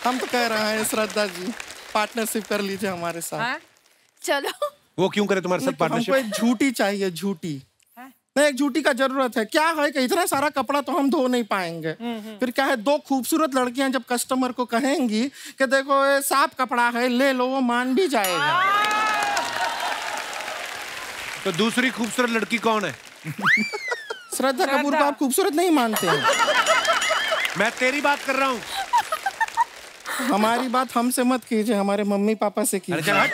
हम तो कह रहे हैं श्रद्धा जी पार्टनरशिप कर लीजिए हमारे साथ। चलो। वो क्यों करे तुम्हारे साथ पार्टनरशिप? हमको एक झूठी चाहिए, झूठी। नहीं एक झूठी का जरूरत है। क्या है कि इतना सारा कपड़ा तो हम धो नहीं पाएंगे। फिर क्या है, दो खूबसूरत लड़कियां जब कस्टमर को कहेंगी कि देखो ये साफ कपड़ा है ले लो, वो मान भी जाएगा। तो दूसरी खूबसूरत लड़की कौन है? श्रद्धा कपूर को आप खूबसूरत नहीं मानते हैं? मैं तेरी बात कर रहा हूँ। हमारी बात हमसे मत कीजिए, हमारे मम्मी पापा से कीजिए।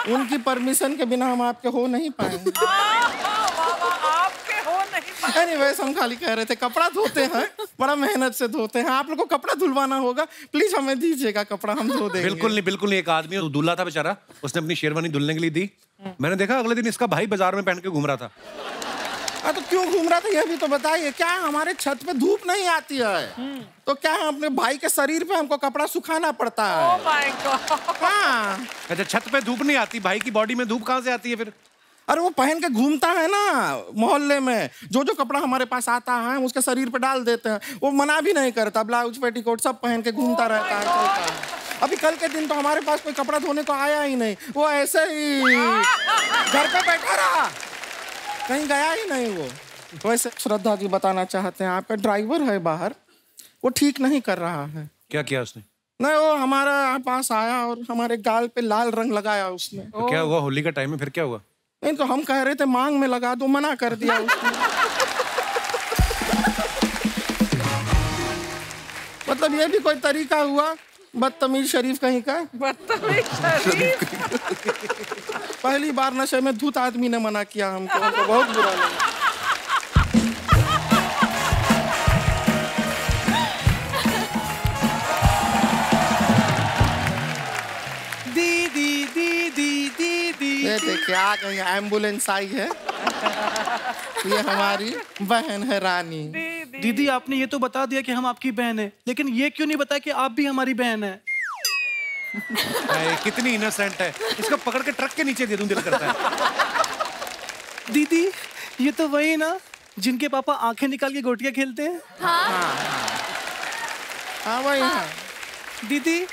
उनकी परमिशन के बिना हम आपके हो नहीं पाएंगे। आपके हो नहीं पाएंगे। एनीवेज हम खाली कह रहे थे कपड़ा धोते हैं, बड़ा मेहनत से धोते हैं। आप लोग को कपड़ा धुलवाना होगा, प्लीज हमें दीजिएगा कपड़ा, हम धो देंगे। बिल्कुल नहीं, बिल्कुल नहीं। एक आदमी दूल्हा था बेचारा, उसने अपनी शेरवानी धुलने के लिए दी। मैंने देखा अगले दिन इसका भाई बाजार में पहन के घूम रहा था। तो क्यों घूम रहा था ये भी तो बताइए। क्या हमारे छत पे धूप नहीं आती है तो क्या है अपने भाई के शरीर पे हमको कपड़ा सुखाना पड़ता है? Oh my God। हाँ। अच्छा छत पे धूप नहीं आती, भाई की बॉडी में धूप कहाँ से आती है फिर? अरे वो पहन के घूमता है ना मोहल्ले में, जो कपड़ा हमारे पास आता है हम उसके शरीर पे डाल देते हैं, वो मना भी नहीं करता, ब्लाउज पेटीकोट सब पहन के घूमता रहता है, चलता है। अभी कल के दिन तो हमारे पास कोई कपड़ा धोने को आया ही नहीं, वो ऐसे ही घर पे बैठा रहा, कहीं गया ही नहीं वो। वैसे श्रद्धा जी बताना चाहते हैं आपका ड्राइवर है बाहर, वो ठीक नहीं कर रहा है। क्या किया उसने? नहीं वो हमारा पास आया और हमारे गाल पे लाल रंग लगाया उसने। तो क्या हुआ? होली का टाइम है, फिर क्या हुआ? नहीं तो हम कह रहे थे मांग में लगा दो, मना कर दिया उसने। मतलब ये भी कोई तरीका हुआ? बदतमीज शरीफ कहीं का। बदतमीज शरीफ। पहली बार नशे में धूत आदमी ने मना किया हमको, हमको बहुत बुरा लगा। दीदी दीदी दीदी। ये देखिए आ गई, एम्बुलेंस आई है। ये हमारी बहन है रानी। दीदी आपने ये तो बता दिया कि हम आपकी बहन है, लेकिन ये क्यों नहीं बताया कि आप भी हमारी बहन है? कितनी इनोसेंट है, इसको पकड़ के ट्रक के नीचे दे दूं दिल करता है। दीदी ये तो वही ना जिनके पापा आंखें निकाल के गोटियां खेलते हैं? हाँ वही है। दीदी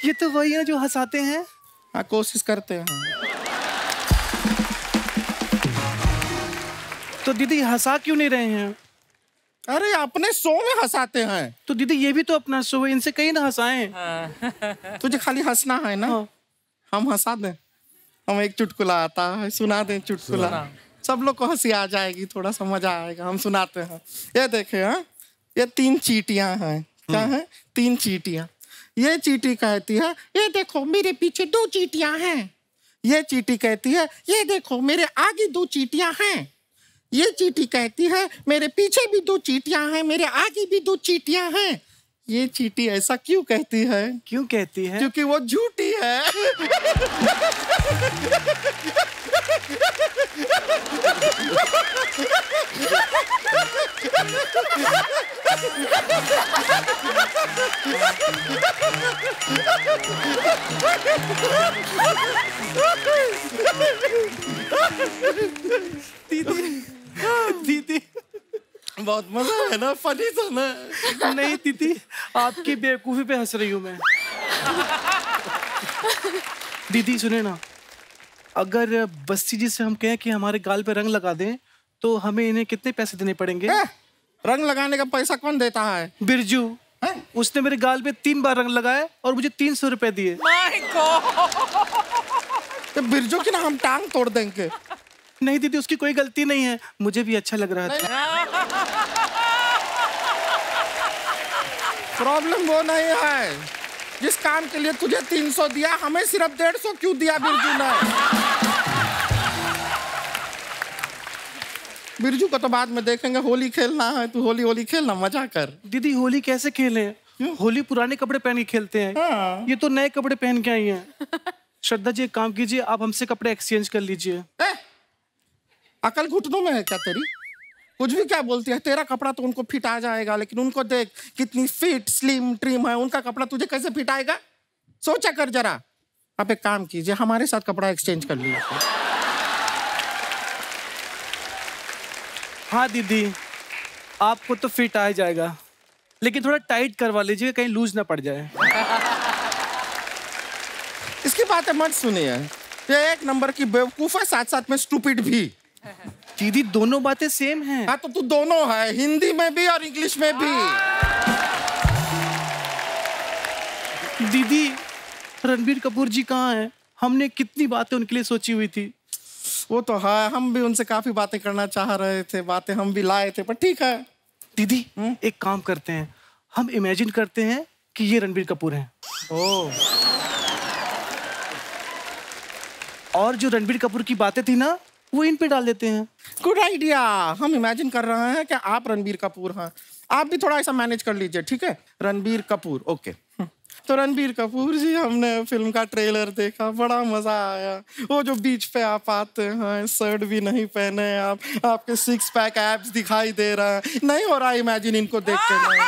ये तो वही है जो हंसाते हैं? हाँ कोशिश करते हैं। तो दीदी हंसा क्यों नहीं रहे हैं? अरे अपने शो में हंसाते हैं। तो दीदी ये भी तो अपना शो है, इनसे कहीं ना हंसाएं। तुझे खाली हंसना है ना? हम हंसा दें, हम एक चुटकुला आता है सुना दें चुटकुला, सब लोग को हंसी आ जाएगी, थोड़ा सा मजा आएगा। हम सुनाते हैं, ये देखे हाँ, ये 3 चींटियां हैं। क्या है? 3 चींटियां। ये चींटी कहती है ये देखो मेरे पीछे 2 चींटियां हैं। ये चींटी कहती है ये देखो मेरे आगे 2 चींटियां हैं। ये चींटी कहती है मेरे पीछे भी 2 चींटियां हैं, मेरे आगे भी 2 चींटियां हैं। ये चींटी ऐसा क्यों कहती है? क्यों कहती है? क्योंकि वो झूठी है। दीदी दीदी बहुत मजा है ना, फनी था ना। नहीं दीदी, आपकी बेवकूफ़ी पे हंस रही हूँ मैं। दीदी सुने ना, अगर बस्सी जी से हम कहें कि हमारे गाल पे रंग लगा दें तो हमें इन्हें कितने पैसे देने पड़ेंगे? रंग लगाने का पैसा कौन देता है? बिरजू, उसने मेरे गाल पे 3 बार रंग लगाया और मुझे 300 रुपए दिए। My God! तो बिरजू की ना हम टांग तोड़ देंगे। नहीं दीदी, उसकी कोई गलती नहीं है, मुझे भी अच्छा लग रहा था। प्रॉब्लम वो नहीं है, जिस काम के लिए तुझे 300 दिया हमें सिर्फ 150 क्यों दिया बिरजू ने? बिरजू को तो बाद में देखेंगे, होली खेलना है, तू होली खेलना, मजा कर। दीदी होली कैसे खेले? होली पुराने कपड़े पहन के खेलते हैं। हाँ। ये तो नए कपड़े पहन के आई हैं। श्रद्धा जी एक काम कीजिए, आप हमसे कपड़े एक्सचेंज कर लीजिए। अकल घुटनों में है क्या तेरी? कुछ भी क्या बोलती है? तेरा कपड़ा तो उनको फिट आ जाएगा, लेकिन उनको देख कितनी फिट स्लिम ट्रिम है, उनका कपड़ा तुझे कैसे फिट आएगा? सोचा कर जरा। आप एक काम कीजिए, हमारे साथ कपड़ा एक्सचेंज कर लीजिए। हाँ दीदी, आपको तो फिट आ जाएगा, लेकिन थोड़ा टाइट करवा लीजिए, कहीं लूज ना पड़ जाए। इसकी बातें मत सुनिए, ये एक नंबर की बेवकूफ है, साथ साथ में स्टूपिड भी। दीदी दोनों बातें सेम हैं। हाँ तो तू दोनों है, हिंदी में भी और इंग्लिश में भी। दीदी रणबीर कपूर जी कहाँ हैं? हमने कितनी बातें उनके लिए सोची हुई थी। वो तो है, हम भी उनसे काफी बातें करना चाह रहे थे, बातें हम भी लाए थे, पर ठीक है। दीदी एक काम करते हैं, हम इमेजिन करते हैं कि ये रणबीर कपूर हैं। ओह। और जो रणबीर कपूर की बातें थी ना, वो इन पे डाल देते हैं। Good idea. हम इमेजिन कर रहे हैं कि आप रणबीर कपूर हैं, आप भी थोड़ा ऐसा मैनेज कर लीजिए, ठीक है? रणबीर कपूर, ओके। तो रणबीर कपूर जी, हमने फिल्म का ट्रेलर देखा, बड़ा मजा आया। वो जो बीच पे आप आते हैं, शर्ट भी नहीं पहने आप, आपके 6 पैक एब्स दिखाई दे रहा है, नहीं हो रहा इमेजिन इनको देख के नहीं।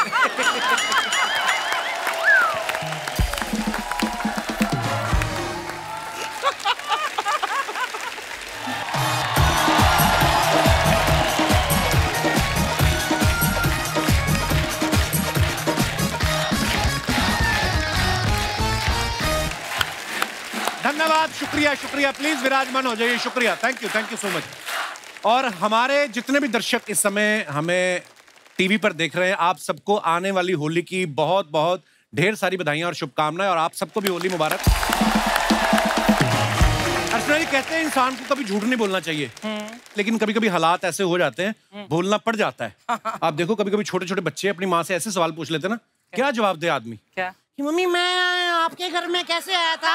धन्यवाद, शुक्रिया शुक्रिया। प्लीज विराजमान हो जाइए। शुक्रिया, थैंक यू सो मच। और हमारे जितने भी दर्शक इस समय हमें टीवी पर देख रहे हैं, आप सबको आने वाली होली की बहुत बहुत ढेर सारी बधाइयां और शुभकामनाएं, और आप सबको भी होली मुबारक। अर्चना जी कहते हैं इंसान को कभी झूठ नहीं बोलना चाहिए, लेकिन कभी कभी हालात ऐसे हो जाते हैं, बोलना पड़ जाता है। आप देखो कभी कभी छोटे छोटे बच्चे अपनी माँ से ऐसे सवाल पूछ लेते हैं ना, क्या जवाब दे आदमी? क्या? मम्मी मैं आपके घर में कैसे आया था?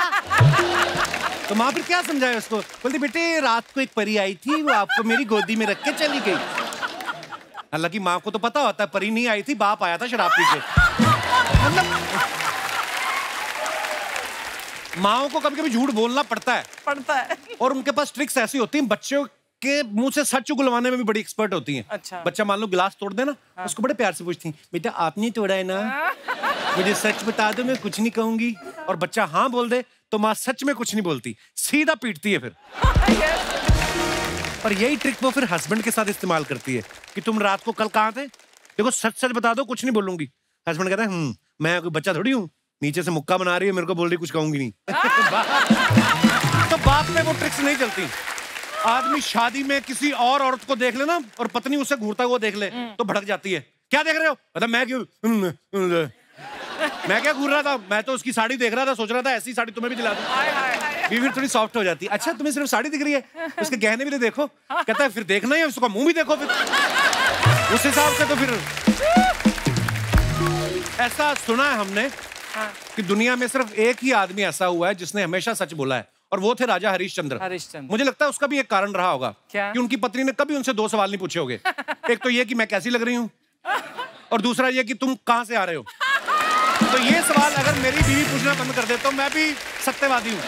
तो माँ फिर क्या समझाए उसको? बोलती बेटे रात को एक परी आई थी, वो आपको मेरी गोदी में रख के चली गई। हालांकि माँ को तो पता होता है परी नहीं आई थी, बाप आया था शराब पी के। मतलब माँओं को कभी कभी झूठ बोलना पड़ता है, और उनके पास ट्रिक्स ऐसी होती हैं, बच्चों के मुंह से सच उगलवाने में भी बड़ी एक्सपर्ट होती हैं। अच्छा। बच्चा मान लो गिलास तोड़ देना, उसको बड़े प्यार से पूछती हैं, बेटा आपने तोड़ा है ना, मुझे सच बता दो, मैं कुछ नहीं कहूंगी। और बच्चा हाँ बोल दे तो माँ सच में कुछ नहीं बोलती, सीधा पीटती है फिर। और यही ट्रिक वो फिर हस्बैंड के साथ इस्तेमाल करती है कि तुम रात को कल कहाँ थे, देखो सच सच बता दो, कुछ नहीं बोलूंगी। हस्बैंड कहता है मैं कोई बच्चा थोड़ी हूँ, नीचे से मुक्का बना रही है, मेरे को बोल रही कुछ कहूंगी नहीं। तो बाप में वो ट्रिक्स नहीं चलती। आदमी शादी में किसी और औरत को देख ले ना, और पत्नी उससे घूरता हुआ देख ले, तो भड़क जाती है। क्या देख रहे हो? मतलब मैं क्यों, मैं क्या घूर रहा था, मैं तो उसकी साड़ी देख रहा था, सोच रहा था ऐसी साड़ी तुम्हें भी दिला दूं। बीवी थोड़ी सॉफ्ट हो जाती है। अच्छा तुम्हें सिर्फ साड़ी दिख रही है, उसके गहने भी तो देखो। कहता है फिर देखना ही है, उसका मुंह भी देखो फिर। उस हिसाब से तो फिर ऐसा सुना है हमने कि दुनिया में सिर्फ एक ही आदमी ऐसा हुआ है जिसने हमेशा सच बोला है, और वो थे राजा हरिश्चंद्र। मुझे लगता है उसका भी एक कारण रहा होगा कि उनकी पत्नी ने कभी उनसे 2 सवाल नहीं पूछे होंगे। एक तो ये कि मैं कैसी लग रही हूँ, और दूसरा ये कि तुम कहां से आ रहे हो। तो ये सवाल अगर मेरी बीवी पूछना बंद कर दे तो मैं भी सत्यवादी हूँ।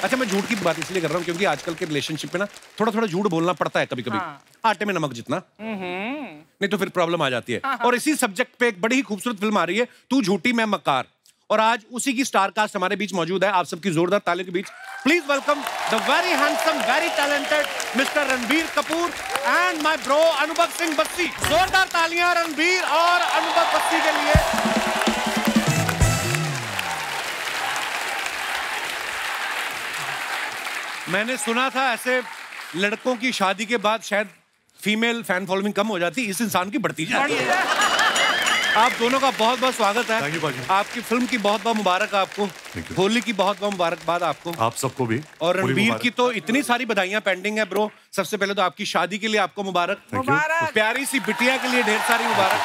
अच्छा मैं झूठ की बात इसलिए कर रहा हूँ क्योंकि आजकल के रिलेशनशिप में ना थोड़ा थोड़ा झूठ बोलना पड़ता है कभी कभी। आटे में नमक जितना, नहीं तो फिर प्रॉब्लम आ जाती है। और इसी सब्जेक्ट पे एक बड़ी ही खूबसूरत फिल्म आ रही है, तू झूठी मैं मक्कार, और आज उसी की स्टार कास्ट हमारे बीच मौजूद है। आप सबकी जोरदार तालियों के बीच please welcome the very handsome, very talented mister Ranbir Kapoor and my bro Anubhav Singh Bassi. जोरदार तालियां रणबीर और अनुभव बस्सी के लिए। मैंने सुना था ऐसे लड़कों की शादी के बाद शायद फीमेल फैन फॉलोइंग कम हो जाती, इस इंसान की बढ़ती जा रही है। आप दोनों का बहुत बहुत स्वागत है। आपकी फिल्म की बहुत बहुत मुबारक आपको, होली की बहुत बहुत मुबारकबाद आपको, आप सबको भी। और रणबीर की तो इतनी सारी बधाइयां पेंडिंग है ब्रो। सबसे पहले तो आपकी शादी के लिए आपको मुबारक, प्यारी सी बिटिया के लिए ढेर सारी मुबारक।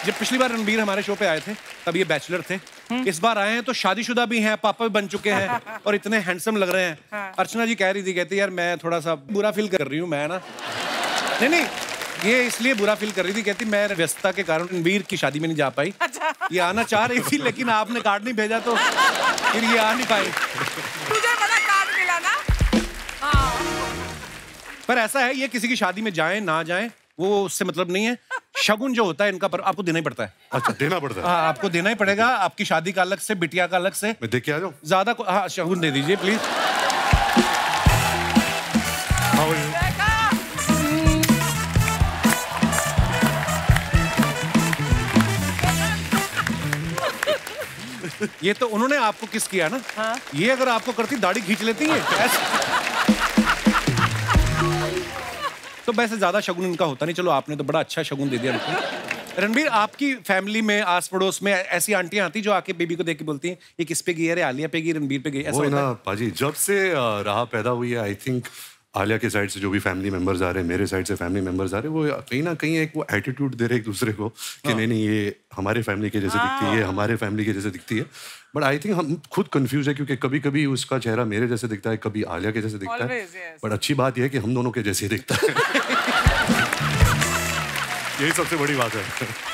जब पिछली बार रणबीर हमारे शो पे आए थे तब ये बैचलर थे, इस बार आए हैं तो शादीशुदा भी हैं, पापा भी बन चुके हैं और इतने हैंडसम लग रहे हैं। अर्चना जी कह रही थी, कहती यार मैं थोड़ा सा बुरा फील कर रही हूँ मैं ना। नहीं ये इसलिए बुरा फील कर रही थी, कहती मैं व्यस्तता के कारण रणबीर की शादी में नहीं जा पाई। ये आना चाह रही थी लेकिन आपने कार्ड नहीं भेजा तो फिर ये आ नहीं पाई। तुझे बड़ा कार्ड मिला ना। पर ऐसा है, ये किसी की शादी में जाएं ना जाएं वो उससे मतलब नहीं है। शगुन जो होता है इनका पर आपको देना ही पड़ता है। अच्छा देना पड़ता है? हाँ आपको देना ही पड़ेगा। आपकी शादी का अलग से, बिटिया का अलग से। मैं देख के आ जाऊं? ज्यादा हाँ शगुन दे दीजिए प्लीज। ये तो उन्होंने आपको किस किया ना। हाँ? ये अगर आपको करती दाढ़ी खींच लेती है तो वैसे ज्यादा शगुन इनका होता नहीं। चलो आपने तो बड़ा अच्छा शगुन दे दिया उनको। रणबीर आपकी फैमिली में आस पड़ोस में ऐसी आंटियां आती जो आके बेबी को देख के बोलती हैं ये किस पे गई है, आलिया पे गई, रणबीर पे गई, ऐसा होता है? पाजी जब से राह पैदा हुई है आई थिंक आलिया के साइड से जो भी फैमिली मेंबर्स आ रहे हैं, मेरे साइड से फैमिली मेंबर्स आ रहे हैं, वो कहीं ना कहीं एक वो एटीट्यूड दे रहे एक दूसरे को कि नहीं ये हमारे फैमिली के जैसे दिखती है, हमारे फैमिली के जैसे दिखती है। बट आई थिंक हम खुद कंफ्यूज है क्योंकि कभी कभी उसका चेहरा मेरे जैसे दिखता है, कभी आलिया के जैसे दिखता है। बट अच्छी बात यह है कि हम दोनों के जैसे दिखता है। यही सबसे बड़ी बात है।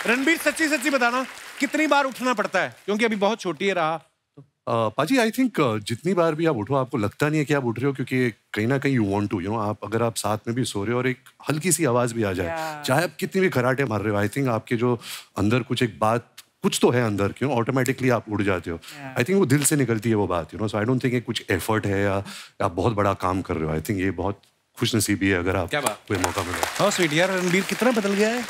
रणबीर सच्ची सच्ची बताना कितनी बार उठना पड़ता है, क्योंकि अभी बहुत छोटी है राह। पाजी आई थिंक जितनी बार भी आप उठो आपको लगता नहीं है कि आप उठ रहे हो, क्योंकि कहीं ना कहीं यू वांट टू आप अगर आप साथ में भी सो रहे हो और एक हल्की सी आवाज भी आ जाए, चाहे आप कितनी भी खराटे मार रहे हो, आई थिंक आपके जो अंदर कुछ एक बात कुछ तो है अंदर, क्यों ऑटोमेटिकली आप उड़ जाते हो। आई थिंक वो दिल से निकलती है वो बात, सो आई डोंट थिंक कुछ एफर्ट है या आप बहुत बड़ा काम कर रहे हो। आई थिंक ये बहुत खुशनसीबी है अगर आप कोई मौका मिले। हाँ स्वीट यार, रणबीर कितना बदल गया है।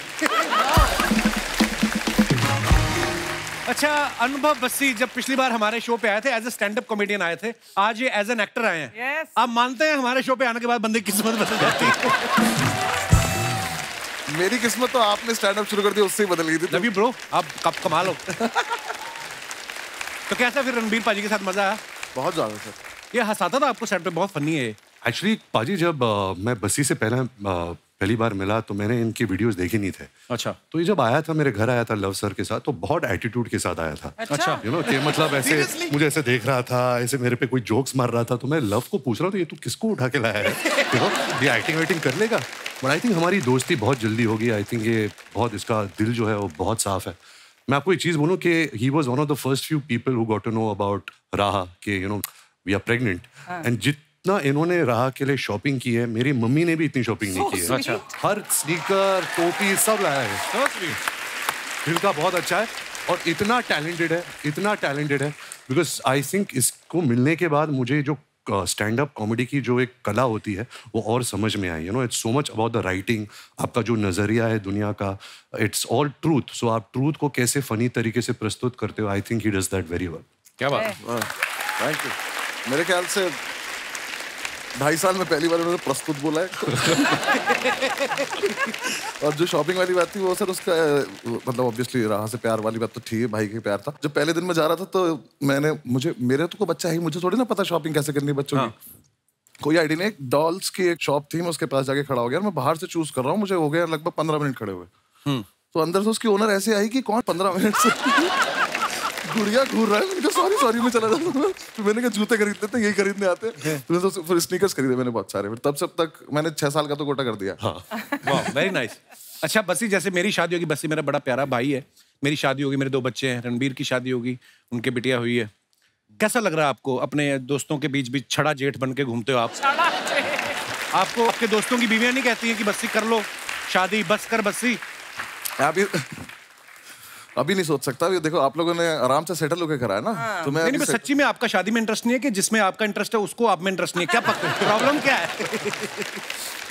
अच्छा अनुभव बस्सी जब पिछली बार हमारे शो पे आए थे as a stand up comedian आए थे, आज ये एज एन एक्टर आए हैं। आप मानते हैं हमारे शो पे आने के बाद बंदे की किस्मत बदल जाती है? मेरी किस्मत तो आपने स्टैंड अप शुरू कर दिया उससे ही बदल गई थी। लव यू ब्रो, आप कब कमाल हो। तो कैसा फिर रणबीर पाजी के साथ मजा आया? बहुत ज्यादा सर। ये हंसाता था आपको सेट पे, बहुत फनी है। एक्चुअली पाजी जब मैं बस्सी से पहली बार मिला तो मैंने इनकी वीडियोस देखी नहीं थे। अच्छा। तो ये जब आया था मेरे घर आया था लव सर के साथ, तो बहुत एटीट्यूड के साथ आया था। अच्छा। कि मतलब ऐसे मुझे ऐसे देख रहा था, ऐसे मेरे पे कोई जोक्स मार रहा था, तो मैं लव को पूछ रहा हूँ तो ये तू किसको उठा के लाया है? ये एक्टिंग वेटिंग कर लेगा। बट आई थिंक हमारी दोस्ती बहुत जल्दी होगी। आई थिंक ये बहुत, इसका दिल जो है वो बहुत साफ है। मैं आपको एक चीज बोलूँ कि he was one of the first few people who got to know about राह के वी आर प्रेग्नेंट, एंड जितना इन्होंने राह के लिए शॉपिंग की है, मेरी मम्मी ने भी इतनी शॉपिंग नहीं की है। अच्छा। हर स्नीकर, टोपी सब लाया है। दिल का बहुत अच्छा है और इतना टैलेंटेड है बिकॉज आई थिंक इसको मिलने के बाद मुझे जो स्टैंड अप कॉमेडी की जो एक कला होती है वो और समझ में आई। It's so much about the writing, आपका जो नजरिया है दुनिया का, इट्स ऑल ट्रूथ। सो आप ट्रूथ को कैसे फनी तरीके से प्रस्तुत करते हो, I think he does that very well. क्या बात। Thank you. मेरे ख्याल से 2.5 साल में पहली बार उन्होंने प्रस्तुत बोला है। और जो शॉपिंग वाली बात थी वो सर उसका मतलब ऑब्वियसली राह से प्यार वाली बात तो थी, भाई के प्यार था। जब पहले दिन में जा रहा था तो मेरे तो को बच्चा है, मुझे थोड़ी ना पता शॉपिंग कैसे करनी बच्चों की। कोई आइडिया नहीं। एक डॉल्स की एक शॉप थी, मैं उसके पास जाके खड़ा हो गया। मैं बाहर से चूज कर रहा हूँ, मुझे हो गया लगभग 15 मिनट खड़े हुए। तो अंदर से उसकी ओनर ऐसे आई कि कौन 15 मिनट से गुड़िया घूर रहा है। मैंने कहा सॉरी मैं चला जाता हूँ। तो मैंने कहा जूते खरीद लेते हैं, यही खरीदने आते हैं। तो फिर स्नीकर्स खरीदे मैंने बहुत सारे। तब से तक मैंने 6 साल का तो कोटा कर दिया। वाह वेरी नाइस। अच्छा बस्सी, जैसे मेरी शादी होगी, बस्सी मेरा बड़ा प्यारा भाई है, मेरी शादी होगी, मेरे 2 बच्चे हैं, रणबीर की शादी होगी, उनके बिटिया हुई है। कैसा लग रहा है आपको अपने दोस्तों के बीच बीच छड़ा जेठ बन के घूमते हो आप? आपको आपके दोस्तों की बीवियां नहीं कहती हैं कि बस्सी कर लो शादी, बस कर बस्सी? अभी नहीं सोच सकता। देखो आप लोगों ने आराम से सेटल होकर करा है ना। तो मैं नहीं, सच्ची में आपका शादी में इंटरेस्ट नहीं है कि जिसमें आपका इंटरेस्ट है उसको आप में इंटरेस्ट नहीं है? क्या प्रॉब्लम क्या है?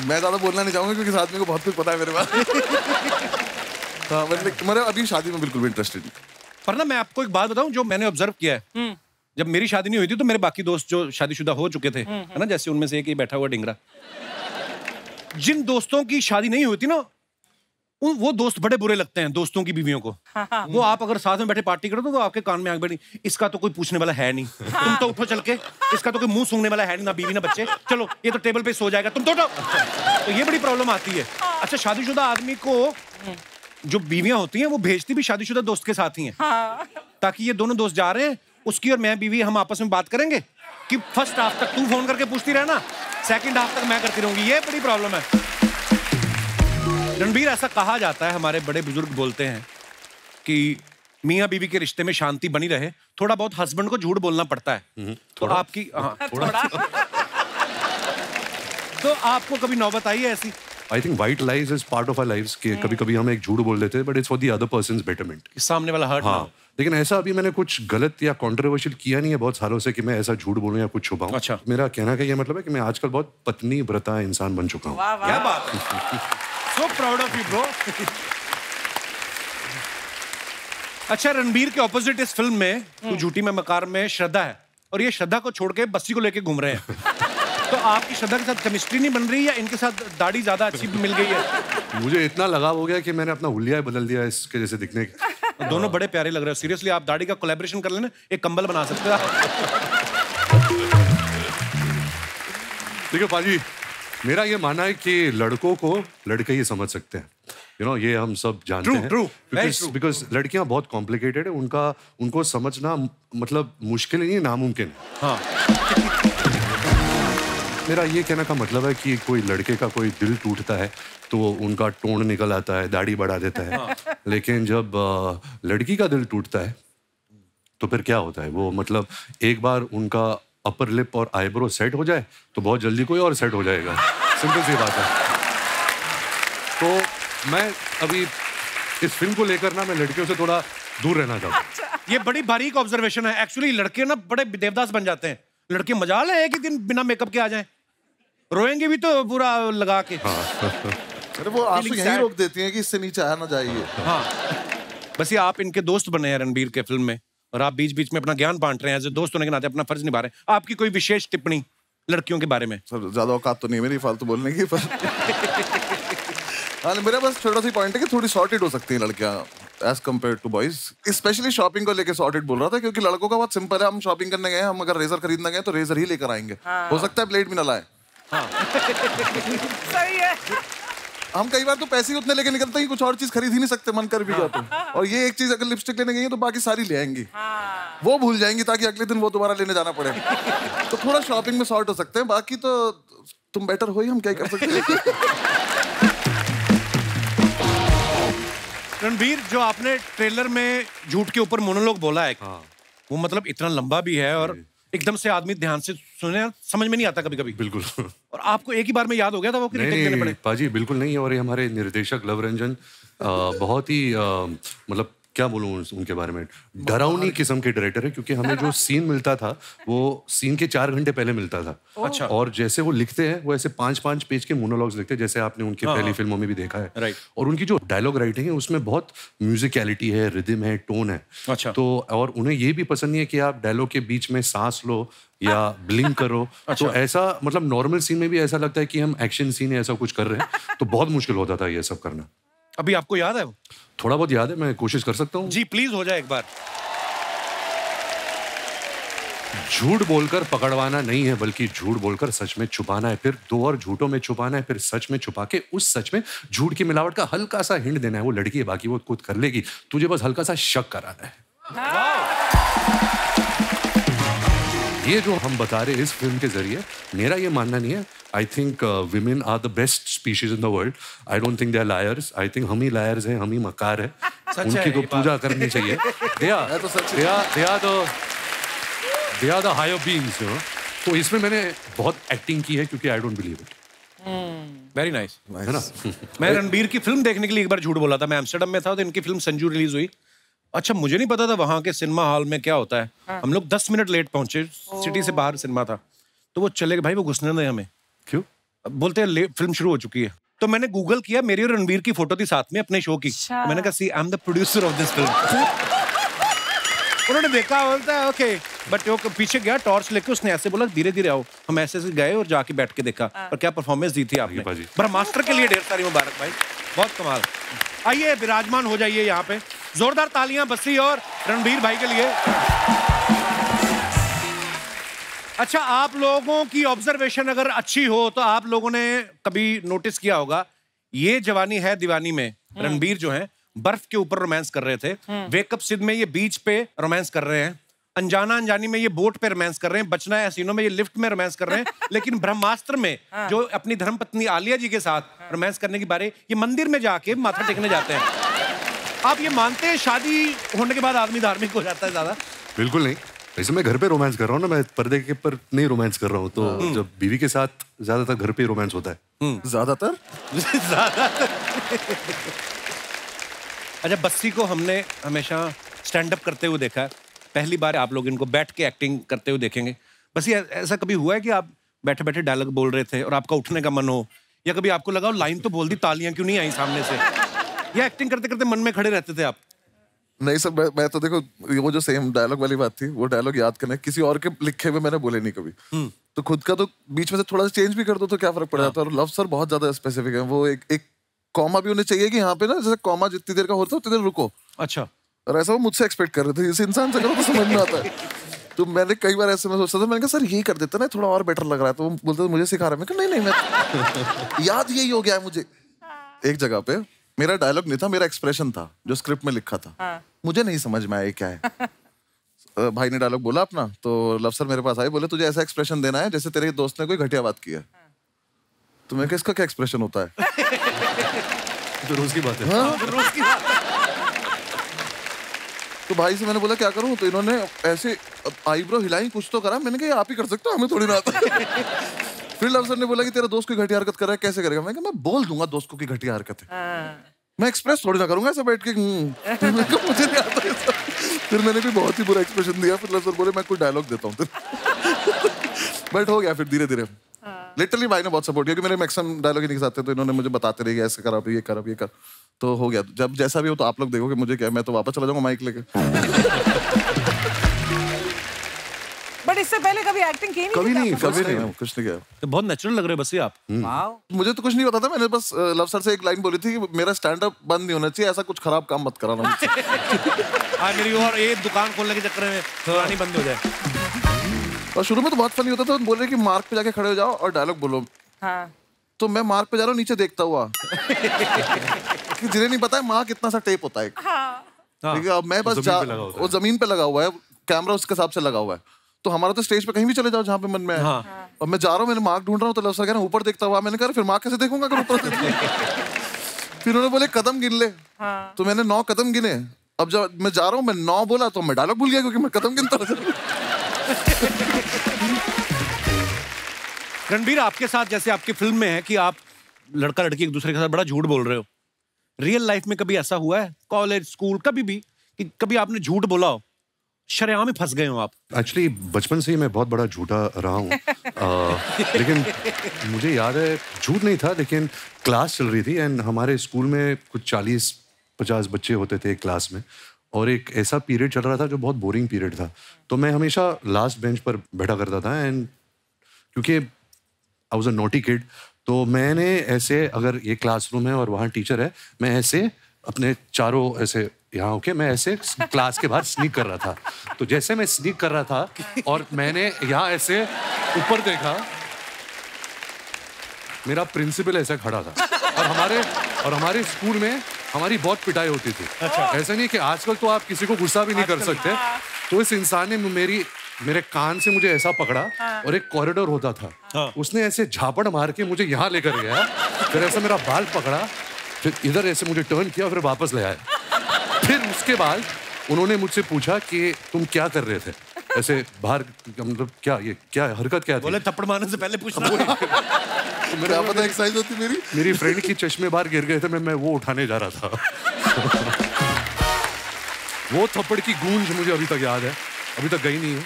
मैं ज्यादा बोलना नहीं चाहूंगा क्योंकि आदमी को बहुत कुछ पता है मेरे बारे में। मेरा अभी शादी में बिल्कुल भी इंटरेस्टेड नहीं। पर ना मैं आपको एक बात बताऊं जो मैंने ऑब्जर्व किया है। जब मेरी शादी नहीं हुई थी तो मेरे बाकी दोस्त जो शादीशुदा हो चुके थे, है ना, जैसे उनमें से एक ही बैठा हुआ डिंगरा, जिन दोस्तों की शादी नहीं हुई थी ना, वो दोस्त बड़े बुरे लगते हैं दोस्तों की बीवियों को। वो आप अगर साथ में बैठे पार्टी करो तो आपके कान में आग बैठी, इसका तो कोई पूछने वाला है नहीं, तुम तो उठो चल के, इसका तो कोई मुंह सूंघने वाला है नहीं, ना बीवी ना बच्चे, चलो ये तो टेबल पे सो जाएगा, तुम तो उठो। तो ये बड़ी प्रॉब्लम आती है। अच्छा, शादीशुदा आदमी को जो बीवियां होती हैं वो भेजती भी शादीशुदा दोस्त के साथ ही हैं, ताकि ये दोनों दोस्त जा रहे हैं, उसकी और मैं बीवी हम आपस में बात करेंगे कि फर्स्ट हाफ तक तू फोन करके पूछती रहना, सेकंड हाफ तक मैं करती रहूंगी। ये बड़ी प्रॉब्लम है। रणबीर, ऐसा कहा जाता है, हमारे बड़े बुजुर्ग बोलते हैं कि मियाँ बीवी के रिश्ते में शांति बनी रहे, थोड़ा बहुत हस्बैंड को झूठ बोलना पड़ता है। तो आपकी तो आपको कभी नौबत आई है ऐसी? I think white lies is part of our lives कि कभी कभी हम एक झूठ बोल देते हैं, but it's for the other person's betterment, सामने वाला हर्ट। हाँ, लेकिन ऐसा अभी मैंने कुछ गलत या कंट्रोवर्शियल किया नहीं है बहुत सालों से कि मैं ऐसा झूठ बोलूं या कुछ छुपाऊं। अच्छा। मेरा कहना का ये मतलब है कि मैं आजकल बहुत पत्नी व्रता इंसान बन चुका हूँ। क्या बात है, so proud of you bro. अच्छा, रणबीर के ऑपोजिट इस फिल्म में तू झूठी में मकार में श्रद्धा है, और ये श्रद्धा को छोड़ के बस्सी को लेके घूम रहे हैं। तो आपकी श्रद्धा के साथ केमिस्ट्री नहीं बन रही या इनके साथ दाढ़ी ज्यादा अच्छी मिल गई है? मुझे इतना लगाव हो गया कि मैंने अपना हुलिया बदल दिया इसके जैसे दिखने के। दोनों बड़े प्यारे लग रहे हो। सीरियसली आप दाढ़ी का कोलैबोरेशन कर लेना, एक कंबल बना सकते हो। देखो पाजी, मेरा ये मानना है कि लड़कों को लड़के ही समझ सकते हैं, यू नो, ये हम सब जानते हैं। बिकॉज लड़कियां बहुत कॉम्प्लिकेटेड है, उनको समझना मतलब मुश्किल नहीं है, नामुमकिन है। हाँ। मेरा ये कहने का मतलब है कि कोई लड़के का कोई दिल टूटता है तो उनका टोन निकल आता है, दाढ़ी बढ़ा देता है। हाँ। लेकिन जब लड़की का दिल टूटता है तो फिर क्या होता है, वो मतलब एक बार उनका अपर लिप और आईब्रो सेट हो जाए तो बहुत जल्दी कोई और सेट हो जाएगा। सिंपल सी बात है। तो मैं अभी इस फिल्म को लेकर ना मैं लड़कियों से थोड़ा दूर रहना चाहता हूँ। ये बड़ी बारीक ऑब्जर्वेशन है। एक्चुअली लड़के ना बड़े देवदास बन जाते हैं, लड़के मजाल है एक ही दिन बिना मेकअप के आ जाएं, रोएंगे भी तो पूरा लगा के। अरे वो आंसू यहीं रोक देती हैं कि इससे नीचे आना चाहिए। हाँ, बस ये आप इनके दोस्त बने हैं रणबीर के फिल्म में, और आप बीच बीच में अपना ज्ञान बांट रहे हैं, दोस्त होने के नाते अपना फर्ज निभा रहे हैं। आपकी कोई विशेष टिप्पणी लड़कियों के बारे में? सर ज्यादा औकात तो नहीं मेरी फालतू बोलने की, पर हाँ, मेरा बस छोटा सा पॉइंट है कि थोड़ी सॉर्टेड हो सकती हैं लड़कियां as compare to boys. Specially shopping को लेके सॉर्टेड बोल रहा था, क्योंकि लड़कों का बहुत सिंपल है, हम शॉपिंग करने गए, हम अगर रेजर खरीदने गए तो रेजर ही लेकर आएंगे। हो सकता है ब्लेड भी ना लाए। सही है। हम कई बार तो पैसे ही उतने लेके निकलते हैं कि कुछ और चीज खरीद ही नहीं सकते, मन कर भी जाते हैं। और ये एक चीज अगर लिपस्टिक लेने गई है तो बाकी सारी ले आएंगी, वो भूल जाएंगी ताकि अगले दिन वो दोबारा लेने जाना पड़े। तो थोड़ा शॉपिंग में सॉर्ट हो सकते हैं, बाकी तो तुम बेटर हो ही, हम क्या कर सकते हैं। रणबीर, जो आपने ट्रेलर में झूठ के ऊपर मोनोलॉग बोला है, वो मतलब इतना लंबा भी है और एकदम से आदमी ध्यान से सुने, समझ में नहीं आता कभी कभी। बिल्कुल। और आपको एक ही बार में याद हो गया था वो कि रीटेक देने पड़े? पाजी बिल्कुल नहीं। और ये हमारे निर्देशक लव रंजन बहुत ही मतलब क्या बोलूं उनके बारे में, डरावनी किस्म के डायरेक्टर है, क्योंकि हमें जो सीन मिलता था वो सीन के 4 घंटे पहले मिलता था। अच्छा। और जैसे वो लिखते हैं वो ऐसे 5-5 पेज के मोनोलॉग्स लिखते हैं, जैसे आपने उनकी पहली फिल्मों में भी देखा है। राइट। और उनकी जो डायलॉग राइटिंग है उसमें बहुत म्यूजिकलिटी है, रिदम है, टोन है। अच्छा। तो और उन्हें ये भी पसंद नहीं है कि आप डायलॉग के बीच में सांस लो या ब्लिंक करो। अच्छा। तो ऐसा मतलब नॉर्मल सीन में भी ऐसा लगता है कि हम एक्शन सीन ऐसा कुछ कर रहे हैं, तो बहुत मुश्किल होता था ये सब करना। अभी आपको याद है वो? थोड़ा बहुत याद है, मैं कोशिश कर सकता हूँ। जी प्लीज हो जाए एक बार। झूठ बोलकर पकड़वाना नहीं है, बल्कि झूठ बोलकर सच में छुपाना है, फिर 2 और झूठों में छुपाना है, फिर सच में छुपा के उस सच में झूठ की मिलावट का हल्का सा हिंट देना है। वो लड़की है, बाकी वो खुद कर लेगी, तुझे बस हल्का सा शक कराना है। ये जो हम बता रहे हैं इस फिल्म के जरिए, मेरा ये मानना नहीं है। I think women are the best species in the world. I don't think they are liars. I think हम ही लायर्स हैं, हम ही मकार है। उनकी तो पूजा करनी चाहिए। They are the higher beings, you know? तो इसमें मैंने बहुत एक्टिंग की है क्योंकि I don't believe it. Very nice, है ना? मैं रणबीर की फिल्म देखने के लिए एक बार झूठ बोला था। मैं एम्स्टर्डम में था तो इनकी फिल्म संजू रिलीज हुई, अच्छा, मुझे नहीं पता था वहां के सिनेमा हॉल में क्या होता है। हम लोग 10 मिनट लेट पहुंचे, सिटी से बाहर सिनेमा था, तो वो चले गए भाई, वो घुसने नहीं हमें। क्यों? बोलते हैं फिल्म शुरू हो चुकी है। तो मैंने गूगल किया, मेरी और रणवीर की फोटो थी साथ में अपने शो की। मैंने कहा see I am the producer of this film. उन्होंने देखा, बोलता है ओके, बट वो पीछे गया टॉर्च लेके, उसने ऐसे बोला धीरे धीरे आओ। हम ऐसे गए और जाके बैठ के देखा। और क्या परफॉर्मेंस दी थी आपने ब्रह्मास्त्र के लिए। ढेर सारी मुबारक भाई, बहुत कमाल। आइए विराजमान हो जाइए यहाँ पे, जोरदार तालियां बस्सी और रणवीर भाई के लिए। अच्छा, आप लोगों की ऑब्जर्वेशन अगर अच्छी हो तो आप लोगों ने कभी नोटिस किया होगा, ये जवानी है दीवानी में रणबीर जो है बर्फ के ऊपर रोमांस कर रहे थे, वेकअप सिड में ये बीच पे रोमांस कर रहे हैं, अनजाना अनजानी में ये बोट पे रोमांस कर रहे हैं, बचना है हसीनों में ये लिफ्ट में रोमांस कर रहे हैं, लेकिन ब्रह्मास्त्र में जो अपनी धर्मपत्नी आलिया जी के साथ रोमांस करने की बारे, ये मंदिर में जाके माथा टेकने जाते हैं। आप ये मानते हैं शादी होने के बाद आदमी धार्मिक हो जाता है ज्यादा? बिल्कुल नहीं। वैसे मैं घर पे रोमांस कर रहा हूँ ना, मैं पर्दे के पर नहीं रोमांस कर रहा हूँ। तो जब बीवी के साथ ज्यादातर घर पे रोमांस होता है। ज्यादातर अच्छा, बस्सी को हमने हमेशा स्टैंड अप करते हुए देखा है, पहली बार आप लोग इनको बैठ के एक्टिंग करते हुए देखेंगे। बस्सी, ऐसा कभी हुआ है कि आप बैठे बैठे डायलॉग बोल रहे थे और आपका उठने का मन हो, या कभी आपको लगा लाइन तो बोल दी, तालियां क्यों नहीं आई सामने से, या एक्टिंग करते करते मन में खड़े रहते थे आप? नहीं सर, मैं तो देखो, वो जो सेम डायलॉग वाली बात थी, वो डायलॉग याद करना, किसी और के लिखे हुए मैंने बोले नहीं कभी। तो खुद का तो बीच में से थोड़ा सा चेंज भी कर दो तो क्या फर्क पड़ जाता है। और लव सर बहुत ज्यादा स्पेसिफिक है, वो एक कॉमा भी उन्हें चाहिए कि यहाँ पे ना, जैसे कॉमा जितनी देर का होता है उतनी देर रुको। अच्छा। और ऐसा वो मुझसे एक्सपेक्ट कर रहे थे, इस इंसान से करो तो समझ में आता है। तो मैंने कई बार ऐसे में सोचता था, मैंने कहा सर ये कर देता ना, थोड़ा और बेटर लग रहा है। तो वो बोलते मुझे सिखा रहा है। मैं कहा नहीं मैं याद यही हो गया है मुझे। एक जगह पे मेरा डायलॉग नहीं था, मेरा एक्सप्रेशन था जो स्क्रिप्ट में लिखा था। मुझे नहीं समझ में आया क्या है। भाई ने डायलॉग बोला अपना, तो लव सर मेरे पास आए, बोले तुझे ऐसा एक्सप्रेशन देना है जैसे तेरे दोस्त ने कोई घटिया बात किया। तो मैं, इसका क्या एक्सप्रेशन होता है? तो रोज की बात है। हाँ? रोज की बात है। तो भाई से मैंने बोला क्या करूं, तो इन्होंने ऐसे आईब्रो हिलाई, कुछ तो करा। मैंने कहा आप ही कर सकते हो, हमें थोड़ी ना आता। फिर लव सर ने बोला कि तेरा दोस्त कोई घटिया हरकत कर रहा है, कैसे करेगा? मैं कहा मैं बोल दूंगा दोस्त को कि घटिया हरकत है, मैं एक्सप्रेस थोड़ी ना करूंगा ऐसे बैठ के। मुझे नहीं आता। फिर मैंने भी बहुत ही बुरा एक्सप्रेशन दिया। फिर लव सर बोले मैं कोई डायलॉग देता हूँ। बट हो गया फिर धीरे धीरे। लिटरली भाई ने बहुत सपोर्ट किया कि मेरे मैक्सिमम डायलॉग ही नहीं साथ थे, तो इन्होंने मुझे बताते रहे ऐसे कर, ये कर, ये कर, तो हो गया। जब जैसा भी हो तो आप लोग देखोगे, मुझे क्या, मैं तो वापस चला जाऊंगा माइक लेके। बट इससे पहले कभी एक्टिंग की नहीं? कभी नहीं, कुछ नहीं किया। तो बहुत नेचुरल लग रहे बस्सी आप। मुझे तो कुछ नहीं पता था, मैंने बस लव सर से एक लाइन बोली थी कि मेरा स्टैंड अप बंद नहीं होना चाहिए, ऐसा कुछ खराब काम मत कराना मुझसे। मेरी और ये दुकान खोलने के चक्कर में पुरानी बंद हो जाए। और शुरू में तो बहुत फनी होता था, बोल रहे कि मार्क पे जाके खड़े हो जाओ और डायलॉग बोलो। हाँ। तो मैं मार्क पे जा रहा हूँ नीचे देखता हुआ कि जिन्हें नहीं पता है मार्क कितना सा टेप होता है। ठीक है, अब मैं बस वो जमीन पे लगा हुआ है, कैमरा उसके हिसाब से लगा हुआ है। तो हमारा तो स्टेज पे कहीं भी चले जाओ जहाँ पे मन में है। और मैं जा रहा हूँ, मैंने मार्क ढूंढ रहा हूँ, तो लव सर कह रहे हैं ऊपर देखता हुआ। मैंने कहा फिर मार्क कैसे देखूंगा अगर ऊपर से? फिर उन्होंने बोले कदम गिन ले। तो मैंने 9 कदम गिने। अब जब मैं जा रहा हूँ, मैं 9 बोला तो मैं डायलॉग भूल गया क्योंकि मैं कदम गिनता रहा। रणबीर, आपके साथ जैसे आपकी फिल्म में है कि आप लड़का लड़की एक दूसरे के साथ बड़ा झूठ बोल रहे हो, रियल लाइफ में कभी ऐसा हुआ है, कॉलेज स्कूल कभी भी, कि कभी आपने झूठ बोला हो, शरेआम में फंस गए हो आप? एक्चुअली बचपन से ही मैं बहुत बड़ा झूठा रहा हूँ। लेकिन मुझे याद है झूठ नहीं था, लेकिन क्लास चल रही थी एंड हमारे स्कूल में कुछ 40-50 बच्चे होते थे एक क्लास में, और एक ऐसा पीरियड चल रहा था जो बहुत बोरिंग पीरियड था। तो मैं हमेशा लास्ट बेंच पर बैठा करता था एंड क्योंकि I was a naughty kid, तो मैंने ऐसे, अगर ये क्लासरूम है और वहाँ टीचर है, मैं ऐसे अपने चारों ऐसे यहाँ होके मैं ऐसे क्लास के बाहर स्नीक कर रहा था। तो जैसे मैं स्नीक कर रहा था और मैंने यहाँ ऐसे ऊपर देखा, मेरा प्रिंसिपल ऐसे खड़ा था। और हमारे स्कूल में हमारी बहुत पिटाई होती थी। ऐसा नहीं कि आजकल तो आप किसी को गुस्सा भी नहीं कर सकते। तो इस इंसान ने मेरे कान से मुझे ऐसा पकड़ा और एक कॉरिडोर होता था, उसने ऐसे झापड़ मार के मुझे यहाँ लेकर गया, फिर ऐसा मेरा बाल पकड़ा, फिर इधर ऐसे मुझे टर्न किया, फिर वापस ले आया। फिर उसके बाद उन्होंने मुझसे पूछा कि तुम क्या कर रहे थे ऐसे बाहर, मतलब क्या हरकत क्या थी? बोले थप्पड़ मारने से पहले पूछना। तो मेरा पता एक्सरसाइज होती मेरी फ्रेंड की चश्मे बाहर गिर गए थे, मैं वो उठाने जा रहा था। वो थप्पड़ की गूंज मुझे अभी तक याद है, अभी तक गई नहीं है।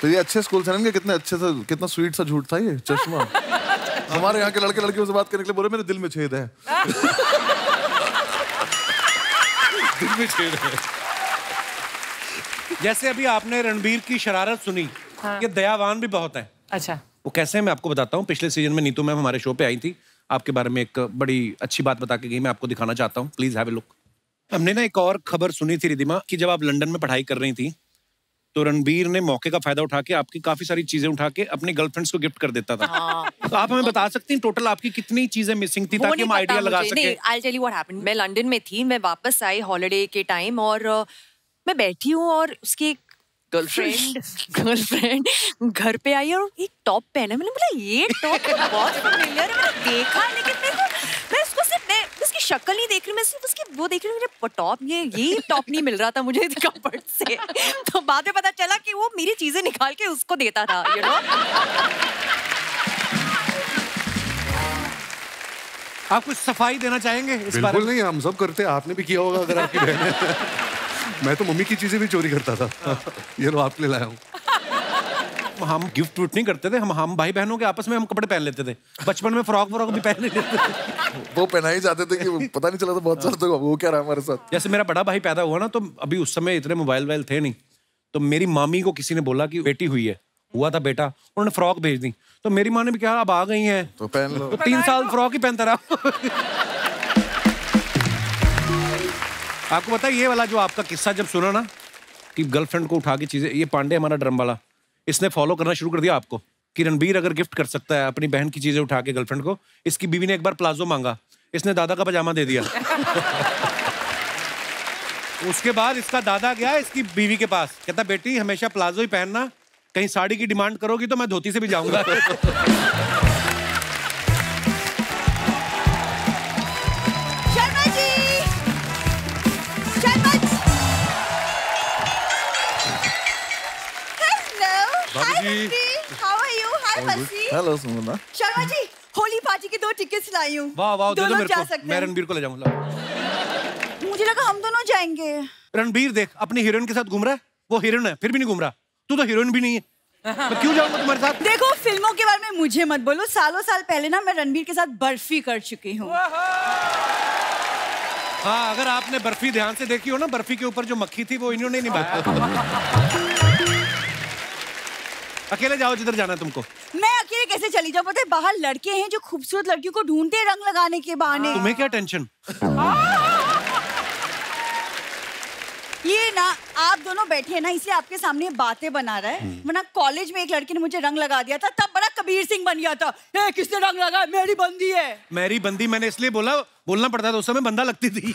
तो ये अच्छे स्कूल से रहेंगे, कितने अच्छे से, कितना स्वीट सा झूठ था ये चश्मा। हमारे यहाँ के लड़के लड़कियों से बात करने के लिए बोले मेरे दिल में छेद है। दिल में छेद है। जैसे अभी आपने रणबीर की शरारत सुनी, ये दयावान भी बहुत है। अच्छा, वो कैसे है मैं आपको बताता हूँ। पिछले सीजन में नीतू मैम हमारे शो पे आई थी, आपके बारे में एक बड़ी अच्छी बात बता के गई, मैं आपको दिखाना चाहता हूँ, प्लीज हैव ए लुक। हमने ना एक और खबर सुनी थी रिदिमा कि जब आप लंदन में पढ़ाई कर रही थी तो रणबीर ने मौके का फायदा उठा के आपकी काफी सारी चीजें उठा के अपनी गर्लफ्रेंड्स को गिफ्ट कर देता था। तो आप हमें बता सकती हैं टोटल आपकी कितनी चीजें मिसिंग थी ताकि हम आइडिया लगा सके। I'll tell you what happened. मैं लंदन में थी, मैं वापस आई हॉलिडे के टाइम और मैं बैठी हूँ और उसकी गर्लफ्रेंड घर पे आई और एक टॉप पहना। मैंने बोला ये टॉप तो बहुत फेमिलियर है, मैंने देखा लेकिन मैं उसको सिर्फ मैं उसकी शक्ल नहीं देख रही, मैं सिर्फ उसकी वो देख रही हूँ, मेरे टॉप ये टॉप नहीं मिल रहा था मुझे कपड़ से। तो बाद में पता चला कि वो मेरी चीजें निकाल के उसको देता था, यू नो। आप कुछ सफाई देना चाहेंगे इस बारे में? बिल्कुल नहीं, हम सब करते हैं, आपने भी किया होगा अगर आपकी बहन है। मैं तो मम्मी की चीजें भी चोरी करता था। ये लो आपके लिए लाया हूँ। हम गिफ्ट विफ्ट नहीं करते थे, हम भाई बहनों के आपस में हम कपड़े पहन लेते थे। बचपन में फ्रॉक भी पहन लेते थे। वो पहनाई जाते थे कि पता नहीं चला था बहुत साल तक वो क्या रहा हमारे साथ। जैसे मेरा बड़ा भाई पैदा हुआ ना, तो अभी उस समय इतने मोबाइल वाइल थे नहीं, तो मेरी मामी को किसी ने बोला कि बेटी हुई है, हुआ था बेटा, उन्होंने फ्रॉक भेज दी। तो मेरी माँ ने भी कहा अब आ गई हैं तो पहन लो। तो 3 साल फ्रॉक ही पहनता रहा। आपको पता है ये वाला जो आपका किस्सा जब सुना ना कि गर्लफ्रेंड को उठा के चीजें, ये पांडे हमारा ड्रम वाला, इसने फॉलो करना शुरू कर दिया आपको कि रणबीर अगर गिफ्ट कर सकता है अपनी बहन की चीजें उठा के गर्लफ्रेंड को। इसकी बीवी ने एक बार प्लाजो मांगा, इसने दादा का पजामा दे दिया। उसके बाद इसका दादा गया इसकी बीवी के पास, कहता बेटी हमेशा प्लाजो ही पहनना, कहीं साड़ी की डिमांड करोगी तो मैं धोती से भी जाऊंगा। Sharma ji, Sharma ji, hello, hi Bassi, how are you? Hi Bassi, hello Sumana. Sharma ji, Holi party की 2 टिकट्स लाई हूँ। वाह वाह, दे दो दोनों मेरे जा को, सकते मैं हैं। रणबीर को ले जाऊंगा। मुझे लगा हम दोनों जाएंगे। रणबीर देख अपनी हीरोइन के साथ घूम रहा है, वो हीरोइन है फिर भी नहीं घूम रहा, तू तो हीरोइन भी नहीं है, मैं क्यों जाऊंगा तुम्हारे साथ? देखो फिल्मों के बारे में मुझे मत बोलो, सालों साल पहले ना मैं रणबीर के साथ बर्फी कर चुकी हूँ। हाँ, अगर आपने बर्फी ध्यान से देखी हो ना, बर्फी के ऊपर जो मक्खी थी वो इन्होंने निभाया। अकेले जाओ जिधर जाना है तुमको। मैं अकेले कैसे चली जाऊँ? पता है बाहर लड़के हैं जो खूबसूरत लड़कियों को ढूंढते हैं रंग लगाने के बहाने। तुम्हें क्या टेंशन? ये ना आप दोनों बैठे हैं ना, इसलिए आपके सामने बातें बना रहा है, वरना कॉलेज में एक लड़के ने मुझे रंग लगा दिया था, तब बड़ा कबीर सिंह बन गया था। ए, किसने रंग लगाया? मेरी बंदी है। मेरी बंदी मैंने इसलिए बोलना पड़ता था, उस समय बंदा लगती थी।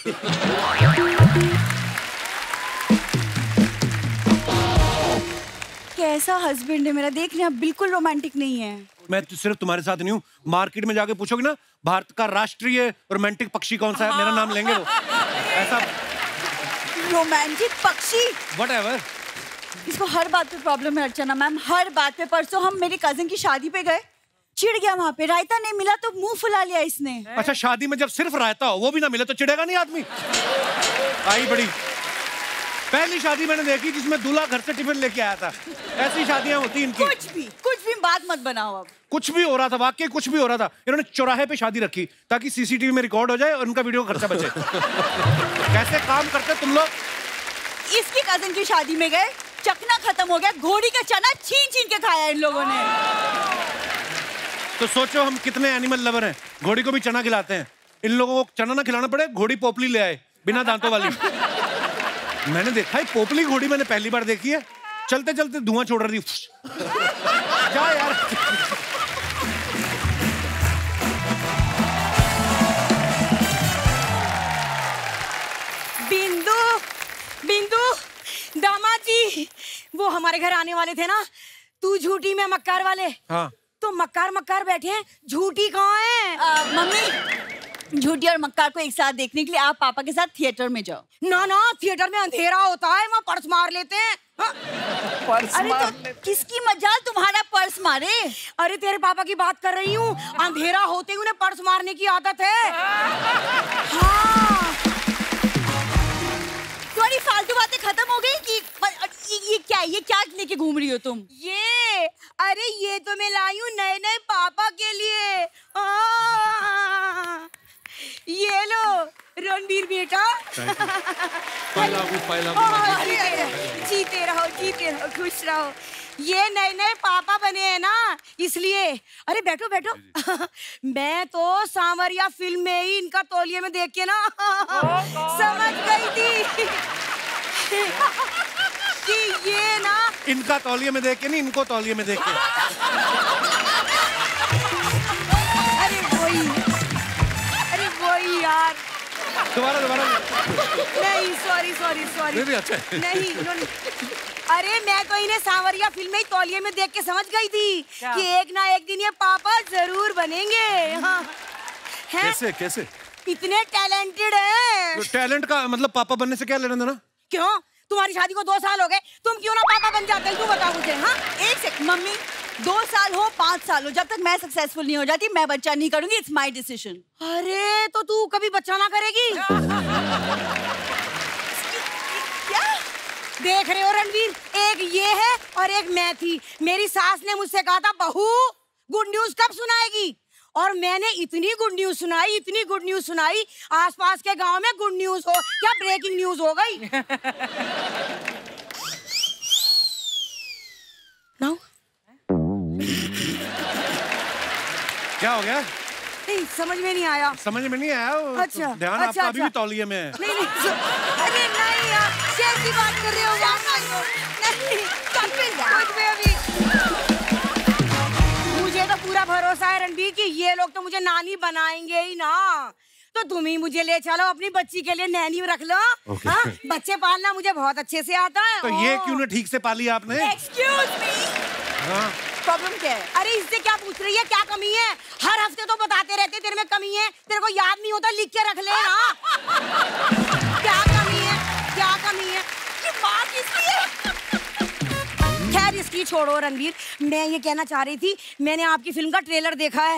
कैसा हस्बैंड है मेरा, देख रहे हैं, बिल्कुल रोमांटिक नहीं है। मैं तो सिर्फ तुम्हारे साथ नहीं हूँ, मार्केट में जाके पूछोगे ना भारत का राष्ट्रीय रोमांटिक पक्षी कौन सा है, मेरा नाम लेंगे वो। ऐसा रोमांटिक पक्षी, व्हाटएवर। इसको हर बात पे प्रॉब्लम है अर्चना मैम, हर बात पे। परसों हम मेरी कजिन की शादी पे गए, चिढ़ गया वहाँ पे, रायता नहीं मिला तो मुंह फुला लिया इसने। अच्छा, शादी में जब सिर्फ रायता हो वो भी ना मिले तो चिढ़ेगा नहीं आदमी? आई बड़ी पहली शादी मैंने देखी जिसमें दूल्हा घर से टिफिन लेके आया था। ऐसी शादियां होती इनकी। कुछ भी बात मत बनाओ अब। कुछ भी हो रहा था, वाकई कुछ भी हो रहा था। इन्होंने चौराहे पे शादी रखी ताकि सीसीटीवी में रिकॉर्ड हो जाए और उनका वीडियो खर्चा बचे। कैसे काम करते तुम लोग? इसकी कजिन की शादी में गए, चखना खत्म हो गया, घोड़ी का चना छीन छीन के खाया इन लोगों ने। तो सोचो हम कितने एनिमल लवर हैं, घोड़ी को भी चना खिलाते हैं। इन लोगों को चना ना खिलाना पड़े, घोड़ी पोपली ले आए बिना दांतों वाली। मैंने देखा है पोपली घोड़ी, मैंने पहली बार देखी है। चलते चलते धुआं छोड़ रही थी। जा यार। बिंदु, बिंदु, दामाद जी, वो हमारे घर आने वाले थे ना, तू झूठी में मक्कार वाले। हाँ। तो मक्कार मक्कार बैठे हैं, झूठी कहाँ है? मम्मी, झूठी और मक्कार को एक साथ देखने के लिए आप पापा के साथ थिएटर में जाओ। ना ना, थिएटर में अंधेरा होता है, वहाँ पर्स मार लेते हैं। हाँ। अरे तो किसकी मजाल तुम्हारा पर्स मारे? अरे तेरे पापा की बात कर रही हूँ, अंधेरा होते ही उन्हें पर्स मारने की आदत है। हाँ। तो तुम्हारी फालतू बातें खत्म हो गई कि ये क्या लेके घूम रही हो तुम? अरे ये तो मैं लाई हूँ नए नए पापा के लिए। ये लो रणबीर बेटा। जीते रहो खुश रहो। ये नए नए पापा बने हैं ना इसलिए। अरे बैठो बैठो। मैं तो सांवरिया फिल्म में ही इनका तौलिए में देख के ना समझ गई थी कि ये ना इनका तौलिए में देख के नहीं, इनको तौलिए में देख के। अरे वही यार। दोबारा नहीं सॉरी नहीं अच्छा है। नहीं। अरे मैं तो इन्हें सांवरिया फिल्म में ही तौलिए में देख के समझ गई थी कि एक ना एक दिन ये पापा जरूर बनेंगे। हाँ। कैसे इतने टैलेंटेड हैं। तो टैलेंट का मतलब पापा बनने से क्या लेना देना? क्यों तुम्हारी शादी को 2 साल हो गए, तुम क्यों ना पापा बन जाते? तू बता मुझे। हाँ एक सेकंड मम्मी, 2 साल हो 5 साल हो, जब तक मैं सक्सेसफुल नहीं हो जाती मैं बच्चा नहीं करूंगी। It's my decision. अरे तो तू कभी बच्चा ना करेगी? क्या देख रहे हो रणवीर, एक ये है और एक मैं थी। मेरी सास ने मुझसे कहा था बहू गुड न्यूज कब सुनाएगी, और मैंने इतनी गुड न्यूज सुनाई आसपास के गांव में गुड न्यूज हो क्या ब्रेकिंग न्यूज हो गई। क्या हो गया? नहीं समझ में नहीं आया। अच्छा ध्यान आपका अभी भी तौलिए में है। नहीं अरे नहीं यार, कैसी बात कर रहे हो यार? मुझे तो पूरा भरोसा है रणबीर कि ये लोग तो मुझे नानी बनाएंगे ही ना। तो तुम ही मुझे ले चलो, अपनी बच्ची के लिए नैनी रख लो। हाँ बच्चे पालना मुझे बहुत अच्छे से आता है। तो ये क्यों ना ठीक से पाली आपने? एक्सक्यूज मी, प्रॉब्लम क्या है? अरे इससे क्या पूछ रही है, क्या कमी है? हर हफ्ते तो बताते रहते तेरे में कमी है, तेरे को याद नहीं होता? लिख के रख ले ना। क्या कमी है? ये माँ किसकी है? खैर इसकी छोड़ो रणवीर, मैं ये कहना चाह रही थी, मैंने आपकी फिल्म का ट्रेलर देखा है।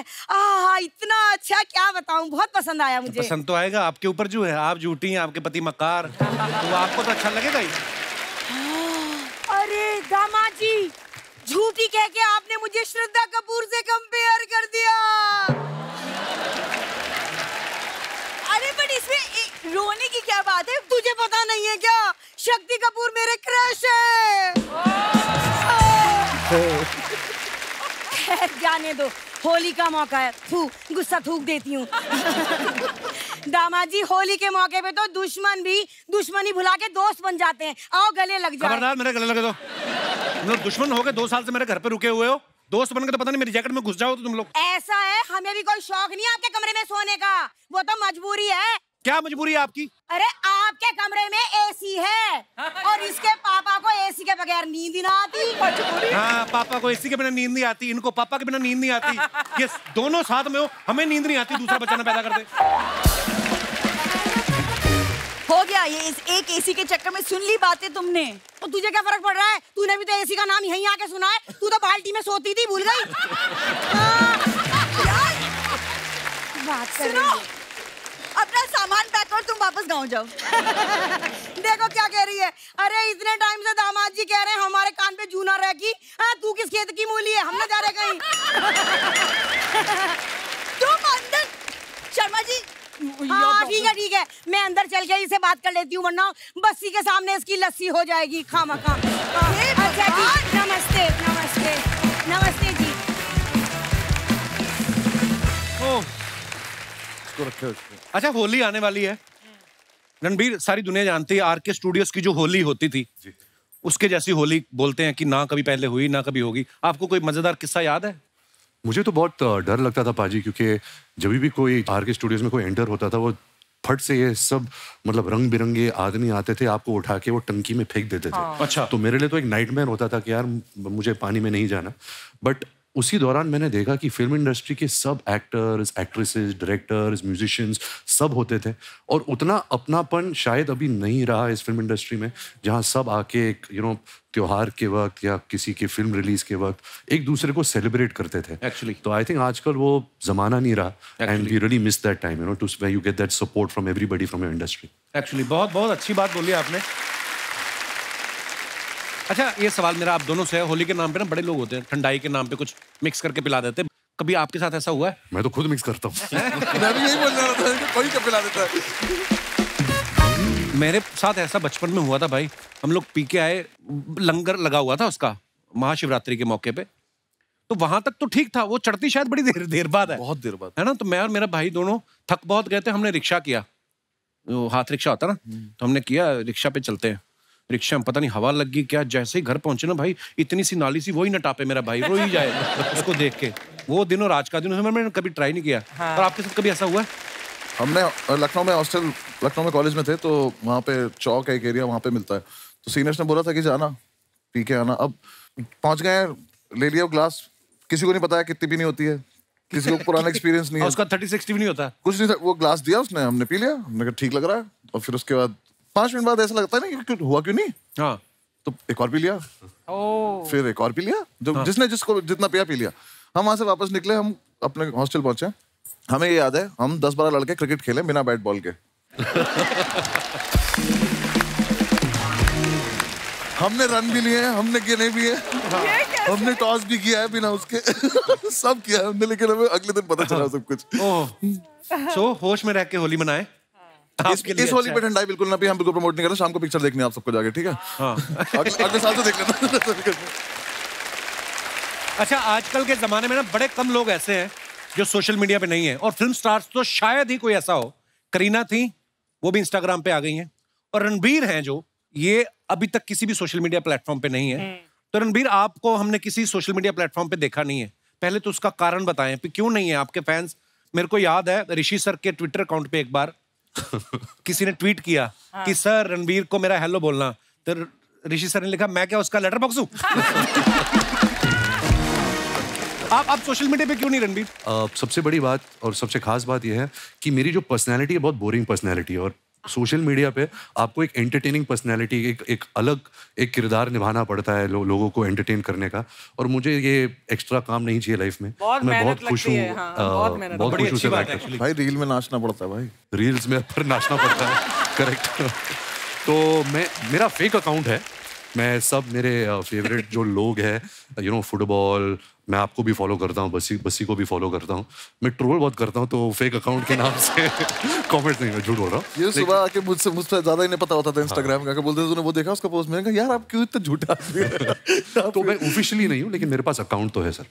इतना अच्छा, क्या बताऊं, बहुत पसंद आया मुझे। पसंद तो आएगा, आपके ऊपर जो है, आप झूठी हैं, आपके पति मक्कार, तो आपको तो अच्छा लगेगा ही। अरे दामाद जी, झूठी कह के आपने मुझे श्रद्धा कपूर से कंपेयर कर दिया। अरे बट इसमें रोने की क्या बात है? तुझे पता नहीं है क्या? शक्ति कपूर मेरे क्रश है। खैर जाने दो, होली का मौका है, गुस्सा थूक देती हूँ। दामाद जी, होली के मौके पे तो दुश्मन भी दुश्मनी भुला के दोस्त बन जाते हैं। आओ गले लग जाओ। खबरदार मेरे गले लगे तो। तुम लोग दुश्मन हो गए, 2 साल से मेरे घर पे रुके हुए हो, दोस्त बन के तो पता नहीं मेरी जैकेट में घुस जाओ तो तुम लोग। ऐसा है, हमें भी कोई शौक नहीं आपके कमरे में सोने का, वो तो मजबूरी है। क्या मजबूरी है आपकी? अरे आपके कमरे में एसी है और इसके पापा को एसी के बगैर नींद ही ना आती। हाँ, पापा को एसी के बिना नींद नहीं आती, इनको पापा के बिना नींद नहीं आती। ये दोनों साथ में हो, हमें नींद नहीं आती, दूसरा बच्चा ना पैदा कर दे। हो गया, ये इस एक एसी के चक्कर में सुन ली बातें तुमने। तो तुझे क्या फर्क पड़ रहा है? तूने भी तो एसी का नाम यहीं आके सुना है। तू तो बाल्टी में सोती थी, भूल गई? बात सुनो, अपना सामान पैक कर, तुम वापस गाँव जाओ। देखो क्या कह रही है। अरे इतने टाइम से दामाद जी कह रहे हैं हमारे कान पे जूना रह की। तू किस खेत की मूली है, हम ना जा रहे कहीं। तुम अंदर, शर्मा जी। हाँ ठीक है, मैं अंदर चल के इसे बात कर लेती हूँ, वरना बस्सी के सामने इसकी लस्सी हो जाएगी खामखा। अच्छा जी, नमस्ते जी। अच्छा, होली आने वाली है रणबीर, सारी दुनिया जानती है आरके स्टूडियोज की जो होली होती थी, उसके जैसी होली बोलते हैं कि ना कभी पहले हुई ना कभी होगी। आपको कोई मजेदार किस्सा याद है? मुझे तो बहुत डर लगता था पाजी, क्योंकि जब भी कोई आरके स्टूडियोज में कोई एंटर होता था, वो फट से ये सब मतलब रंग बिरंगे आदमी आते थे, आपको उठा के वो टंकी में फेंक देते थे। अच्छा। तो मेरे लिए तो एक नाइटमेयर होता था कि यार मुझे पानी में नहीं जाना। बट उसी दौरान मैंने देखा कि फिल्म इंडस्ट्री के सब एक्टर्स, एक्ट्रेसेस, डायरेक्टर्स, म्यूजिशियंस सब होते थे, और उतना अपनापन शायद अभी नहीं रहा इस फिल्म इंडस्ट्री में, जहाँ सब आके एक त्योहार के वक्त या किसी के फिल्म रिलीज के वक्त एक दूसरे को सेलिब्रेट करते थे एक्चुअली। तो आई थिंक आजकल वो जमाना नहीं रहा, and we really miss that time, to where you get that support from everybody from your industry. Actually बहुत बहुत अच्छी बात बोली आपने। अच्छा, ये सवाल मेरा आप दोनों से है। होली के नाम पे ना बड़े लोग होते हैं, ठंडाई के नाम पे कुछ मिक्स करके पिला देते हैं। कभी आपके साथ ऐसा हुआ है? मैं तो खुद मिक्स करता हूँ। मैं भी यही बोल रहा था कि कोई क्या पिला देता है। मेरे साथ ऐसा बचपन में हुआ था भाई। हम लोग पी के आए, लंगर लगा हुआ था उसका महाशिवरात्रि के मौके पे, तो वहां तक तो ठीक था। वो चढ़ती शायद बड़ी देर बाद है, बहुत देर बाद है ना। तो मैं और मेरा भाई दोनों थक बहुत गए थे, हमने रिक्शा किया, वो हाथ रिक्शा होता ना, तो हमने किया रिक्शा पे चलते हैं। रिक्शा में पता नहीं हवा लग गई क्या, जैसे ही घर पहुंचे ना भाई, इतनी सी नाली सी, वही न टापे मेरा भाई, रो ही जाए उसको देख के। वो दिन और आज का दिन मैंने कभी ट्राई नहीं किया। हाँ। और आपके साथ कभी ऐसा हुआ है? हमने लखनऊ में हॉस्टल, लखनऊ में कॉलेज में थे, तो वहाँ पे चौक है एक एरिया, वहाँ पे मिलता है। तो सीनियर्स ने बोला था कि जाना पी के आना। अब पहुंच गए, ले लिया ग्लास, किसी को नहीं पता है कितनी पीनी होती है, किसी को पुराना एक्सपीरियंस नहीं है। उसका 30-60 भी नहीं होता कुछ नहीं था, वो ग्लास दिया उसने, हमने पी लिया, हमने कहा ठीक लग रहा है। और फिर उसके बाद 5 मिनट बाद ऐसा लगता है ना कि हुआ क्यों नहीं। हाँ, तो एक और पी लिया, फिर एक और पी लिया, जो जिसने जिसको जितना पिया पी लिया। हम वहां से वापस निकले, हम अपने हॉस्टल पहुंचे। हमें ये याद है, हम 10-12 लड़के क्रिकेट खेले बिना बैट बॉल के। हमने रन भी लिए हैं, हमने गिने भी है, हमने टॉस भी किया है बिना उसके। सब किया है हमने, लेकिन हमें अगले दिन पता चला सब कुछ। सो होश में रह के होली मनाए। इस होली पे ठंडाई बिल्कुल ना भी, हम बिल्कुल प्रमोट नहीं कर रहे। शाम को पिक्चर देखनी है आप सबको जाके, ठीक है? अगले साल तो देख लेना। अच्छा, आजकल के जमाने में ना बड़े कम लोग ऐसे हैं जो सोशल मीडिया पे नहीं है, और फिल्म स्टार्स तो शायद ही कोई ऐसा हो। करीना थी, वो भी इंस्टाग्राम पे आ गई हैं, और रणबीर हैं जो, ये अभी तक किसी भी सोशल मीडिया प्लेटफॉर्म पे नहीं है। तो रणबीर, आपको हमने किसी सोशल मीडिया प्लेटफॉर्म पे देखा नहीं है, पहले तो उसका कारण बताएं, क्यों नहीं है? आपके फैंस, मेरे को याद है ऋषि सर के ट्विटर अकाउंट पे एक बार किसी ने ट्वीट किया कि सर रणबीर को मेरा हेलो बोलना, तो ऋषि सर ने लिखा, मैं क्या उसका लेटर बॉक्स हूं? आप सोशल मीडिया पे क्यों नहीं रणबीर? सबसे बड़ी बात और सबसे खास बात यह है कि मेरी जो पर्सनैलिटी है बहुत बोरिंग पर्सनैलिटी है, और सोशल मीडिया पे आपको एक एंटरटेनिंग पर्सनैलिटी, एक अलग एक किरदार निभाना पड़ता है लोगों को एंटरटेन करने का, और मुझे ये एक्स्ट्रा काम नहीं चाहिए लाइफ में। मैं बहुत खुश हूँ, बहुत खुश हूँ। भाई रील में नाचना पड़ता है, भाई रील्स में पर नाचना पड़ता है, करेक्ट। तो मेरा फेक अकाउंट है, मैं सब मेरे फेवरेट जो लोग हैं, फुटबॉल, मैं आपको भी फॉलो करता हूँ, बस्सी को भी फॉलो करता हूँ, मैं ट्रोल बहुत करता हूँ, तो फेक अकाउंट के नाम से कमेंट्स नहीं, मैं झूठ बोल रहा हूँ। ये सुबह आके मुझसे ज्यादा ही नहीं पता होता था इंस्टाग्राम का, बोलते थे तूने वो देखा उसका पोस्ट, मैंने कहा यार आप क्यों इतना झूठा आदमी। तो मैं ऑफिशियली नहीं हूँ, लेकिन मेरे पास अकाउंट तो है सर।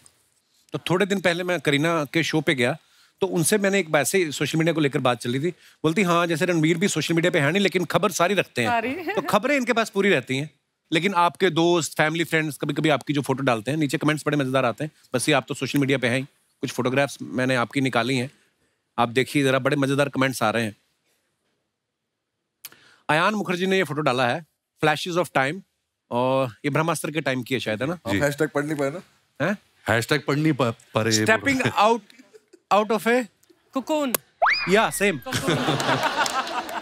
तो थोड़े दिन पहले मैं करीना के शो पे गया, तो उनसे मैंने एक वैसे सोशल मीडिया को लेकर बात चली थी। बोलती हाँ, जैसे रणबीर भी सोशल मीडिया पे है नहीं, लेकिन खबर सारी रखते हैं, तो खबरें इनके पास पूरी रहती हैं। लेकिन आपके दोस्त, फैमिली, फ्रेंड्स कभी कभी आपकी जो फोटो डालते हैं, नीचे कमेंट्स बड़े मजेदार आते हैं। बस ये आप तो सोशल मीडिया पे हैं ही, कुछ फोटोग्राफ्स मैंने आपकी निकाली हैं, आप देखिए जरा, बड़े मजेदार कमेंट्स आ रहे हैं। अयान मुखर्जी ने ये फोटो डाला है, फ्लैशेस ऑफ टाइम, और ये ब्रह्मास्त्र के टाइम की है शायद, है ना? हैशटैग पढ़ नहीं पाए ना? हैं? हैशटैग पढ़ नहीं पाए। Stepping out of A cocoon. या सेम।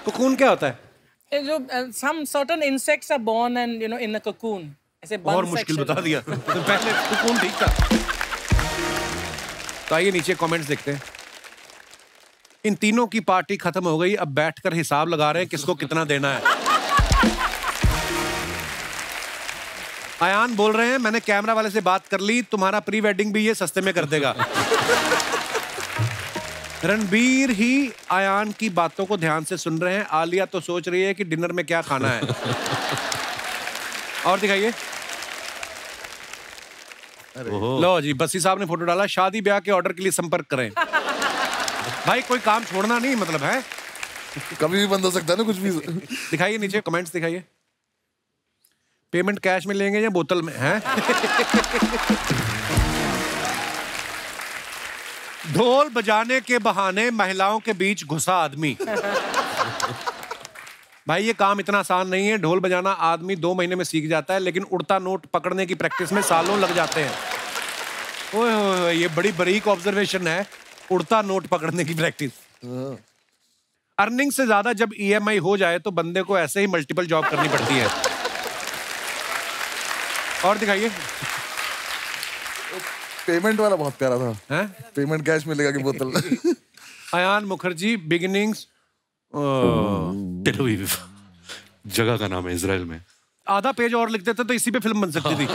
कोकून क्या होता है? जो some certain insects are born and in a cocoon. ऐसे और मुश्किल बता दिया। तो पहले कोकून ठीक था। तो आइए नीचे कमेंट्स देखते हैं। इन तीनों की पार्टी खत्म हो गई, अब बैठकर हिसाब लगा रहे हैं किसको कितना देना है। अयान बोल रहे हैं, मैंने कैमरा वाले से बात कर ली, तुम्हारा प्री वेडिंग भी ये सस्ते में कर देगा। रणबीर ही अयान की बातों को ध्यान से सुन रहे हैं। आलिया तो सोच रही है कि डिनर में क्या खाना है। और दिखाइए। लो जी, बस्सी साहब ने फोटो डाला, शादी ब्याह के ऑर्डर के लिए संपर्क करें। भाई कोई काम छोड़ना नहीं, मतलब है कभी भी बंद हो सकता है ना कुछ भी। दिखाइए नीचे कमेंट्स दिखाइए। पेमेंट कैश में लेंगे या बोतल में है? ढोल बजाने के बहाने महिलाओं के बीच घुसा आदमी। भाई ये काम इतना आसान नहीं है। ढोल बजाना आदमी 2 महीने में सीख जाता है, लेकिन उड़ता नोट पकड़ने की प्रैक्टिस में सालों लग जाते हैं। ओए ओए, ये बड़ी बारीक ऑब्जर्वेशन है, उड़ता नोट पकड़ने की प्रैक्टिस। अर्निंग से ज्यादा जब EMI हो जाए तो बंदे को ऐसे ही मल्टीपल जॉब करनी पड़ती है। और दिखाइए। पेमेंट वाला बहुत प्यारा था। हैं? पेमेंट कैश मिलेगा कि बोतल? Ayan Mukherjee, beginnings Tel Aviv जगह का नाम है इजराइल में। आधा पेज और लिख देते तो इसी पे फिल्म बन सकती थी।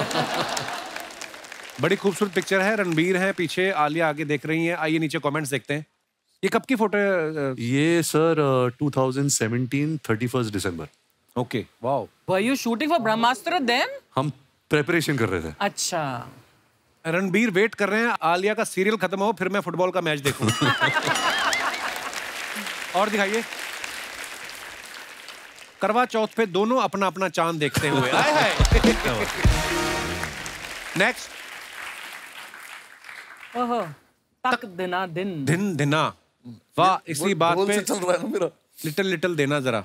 बड़ी खूबसूरत पिक्चर है, रणबीर है पीछे, आलिया आगे देख रही है। आइए नीचे कमेंट्स देखते हैं। ये कब की फोटो है? ये sir 2017 31 December. Okay, wow. Were you shooting for Brahmastra then? हम प्रेपरेशन कर रहे थे। अच्छा। रणबीर वेट कर रहे हैं आलिया का सीरियल खत्म हो फिर मैं फुटबॉल का मैच देखूं। और दिखाइए। करवा चौथ पे दोनों अपना अपना चांद देखते हुए। आए हाय। नेक्स्ट। ओहो, तक दिना दिन। दिन दिना। वाह, इसी बात पे चल रहा है ना मेरा। लिटिल लिटिल देना जरा।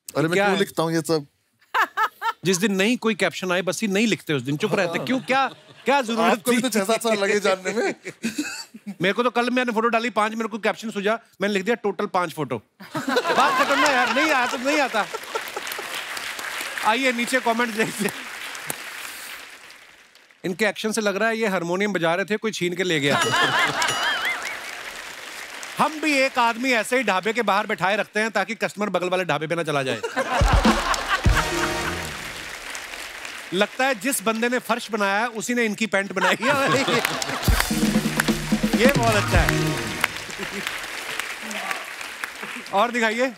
अरे मैं क्यों लिखता हूँ ये सब? जिस दिन नहीं कोई कैप्शन आए बस ही नहीं लिखते, उस दिन चुप रहते। क्यों, क्या जरूरत थी? आपको भी तो 6-7 साल लगे जानने में। मेरे को तो कल मैंने फोटो डाली 5, मेरे को कैप्शन सुझा, मैंने लिख दिया टोटल 5 फोटो। बात खत्म ना यार, नहीं आया तो नहीं आता। आइए नीचे कमेंट देखते। इनके एक्शन से लग रहा है ये हारमोनियम बजा रहे थे, कोई छीन के ले गया। हम भी एक आदमी ऐसे ही ढाबे के बाहर बैठाए रखते हैं ताकि कस्टमर बगल वाले ढाबे पे ना चला जाए। लगता है जिस बंदे ने फर्श बनाया है उसी ने इनकी पैंट बनाई है। ये बहुत अच्छा है। और दिखाइए।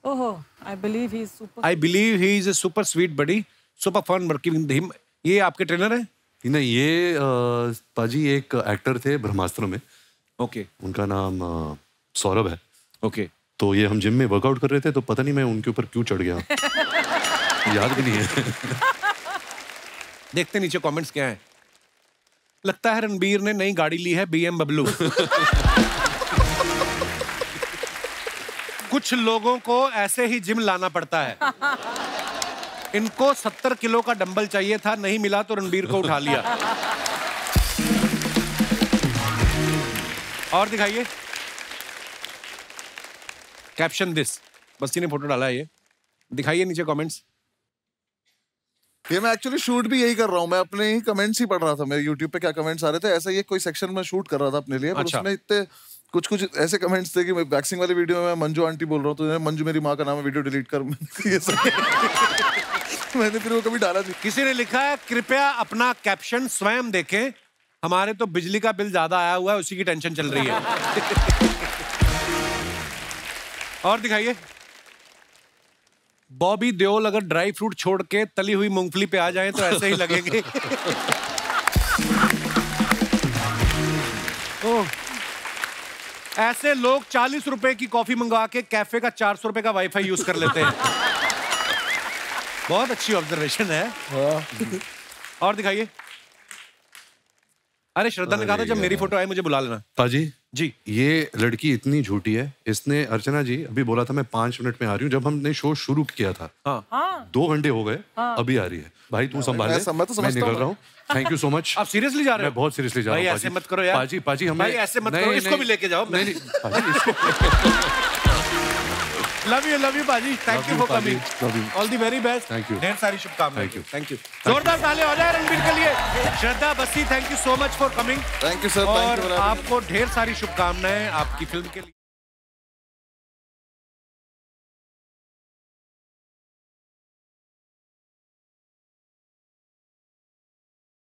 ओहो, I believe he is super. I believe he is a super sweet buddy, super fun working with him. ये आपके ट्रेनर है? नहीं, ये पाजी एक एक्टर थे ब्रह्मास्त्र में। ओके। उनका नाम सौरभ है। ओके। तो ये हम जिम में वर्कआउट कर रहे थे तो पता नहीं मैं उनके ऊपर क्यों चढ़ गया। याद भी नहीं है। देखते नीचे कमेंट्स क्या है। लगता है रणबीर ने नई गाड़ी ली है, BMW। कुछ लोगों को ऐसे ही जिम लाना पड़ता है। इनको 70 किलो का डंबल चाहिए था, नहीं मिला तो रणबीर को उठा लिया। और दिखाइए। कैप्शन दिस, बस्ती ने फोटो डाला है ये। दिखाइए नीचे कमेंट्स। ये मैं एक्चुअली शूट भी यही कर रहा हूँ, मैं अपने ही कमेंट्स ही पढ़ रहा था। मेरे YouTube पे क्या कमेंट्स आ रहे थे, ऐसा ये कोई सेक्शन में शूट कर रहा था अपने लिए। अच्छा। उसमें इतने कुछ ऐसे कमेंट्स थे कि मैं वैक्सिंग वाली वीडियो में मैं मंजू आंटी बोल रहा हूँ तो मंजू मेरी माँ का नाम है, वीडियो डिलीट कर। ये सब मैंने फिर वो कभी डाला नहीं। किसी ने लिखा है कृपया अपना कैप्शन स्वयं देखें, हमारे तो बिजली का बिल ज्यादा आया हुआ है, उसी की टेंशन चल रही है। और दिखाइए। बॉबी देओल अगर ड्राई फ्रूट छोड़ के तली हुई मूंगफली पे आ जाएं तो ऐसे ही लगेंगे। ओह, ऐसे लोग 40 रुपए की कॉफी मंगवा के कैफे का 400 रुपए का वाईफाई यूज कर लेते हैं। बहुत अच्छी ऑब्जर्वेशन है। और दिखाइए। अरे श्रद्धा ने कहा था जब मेरी फोटो आए मुझे बुला लेना। पाजी जी, ये लड़की इतनी झूठी है। इसने अर्चना जी अभी बोला था मैं 5 मिनट में आ रही हूँ। जब हमने शो शुरू किया था 2 घंटे हो गए, अभी आ रही है। भाई तू संभाल ले, मैं निकल रहा हूँ। Thank you so much. आप सीरियसली जा रहे हो? मैं बहुत सीरियसली जा रहा हूँ। भाई ऐसे मत करो यार। पाजी हमें भाई ऐसे मत करो, इसको भी लेके जाओ। नहीं लव यू पाजी, thank you for coming, all the very best. Thank you, ढेर सारी शुभकामनाएं। Thank you. जोरदार ताली हो जाए रणबीर के लिए। Shraddha Bassi, thank you so much for coming. Thank you sir. और आपको ढेर सारी शुभकामनाएं आपकी फिल्म के लिए।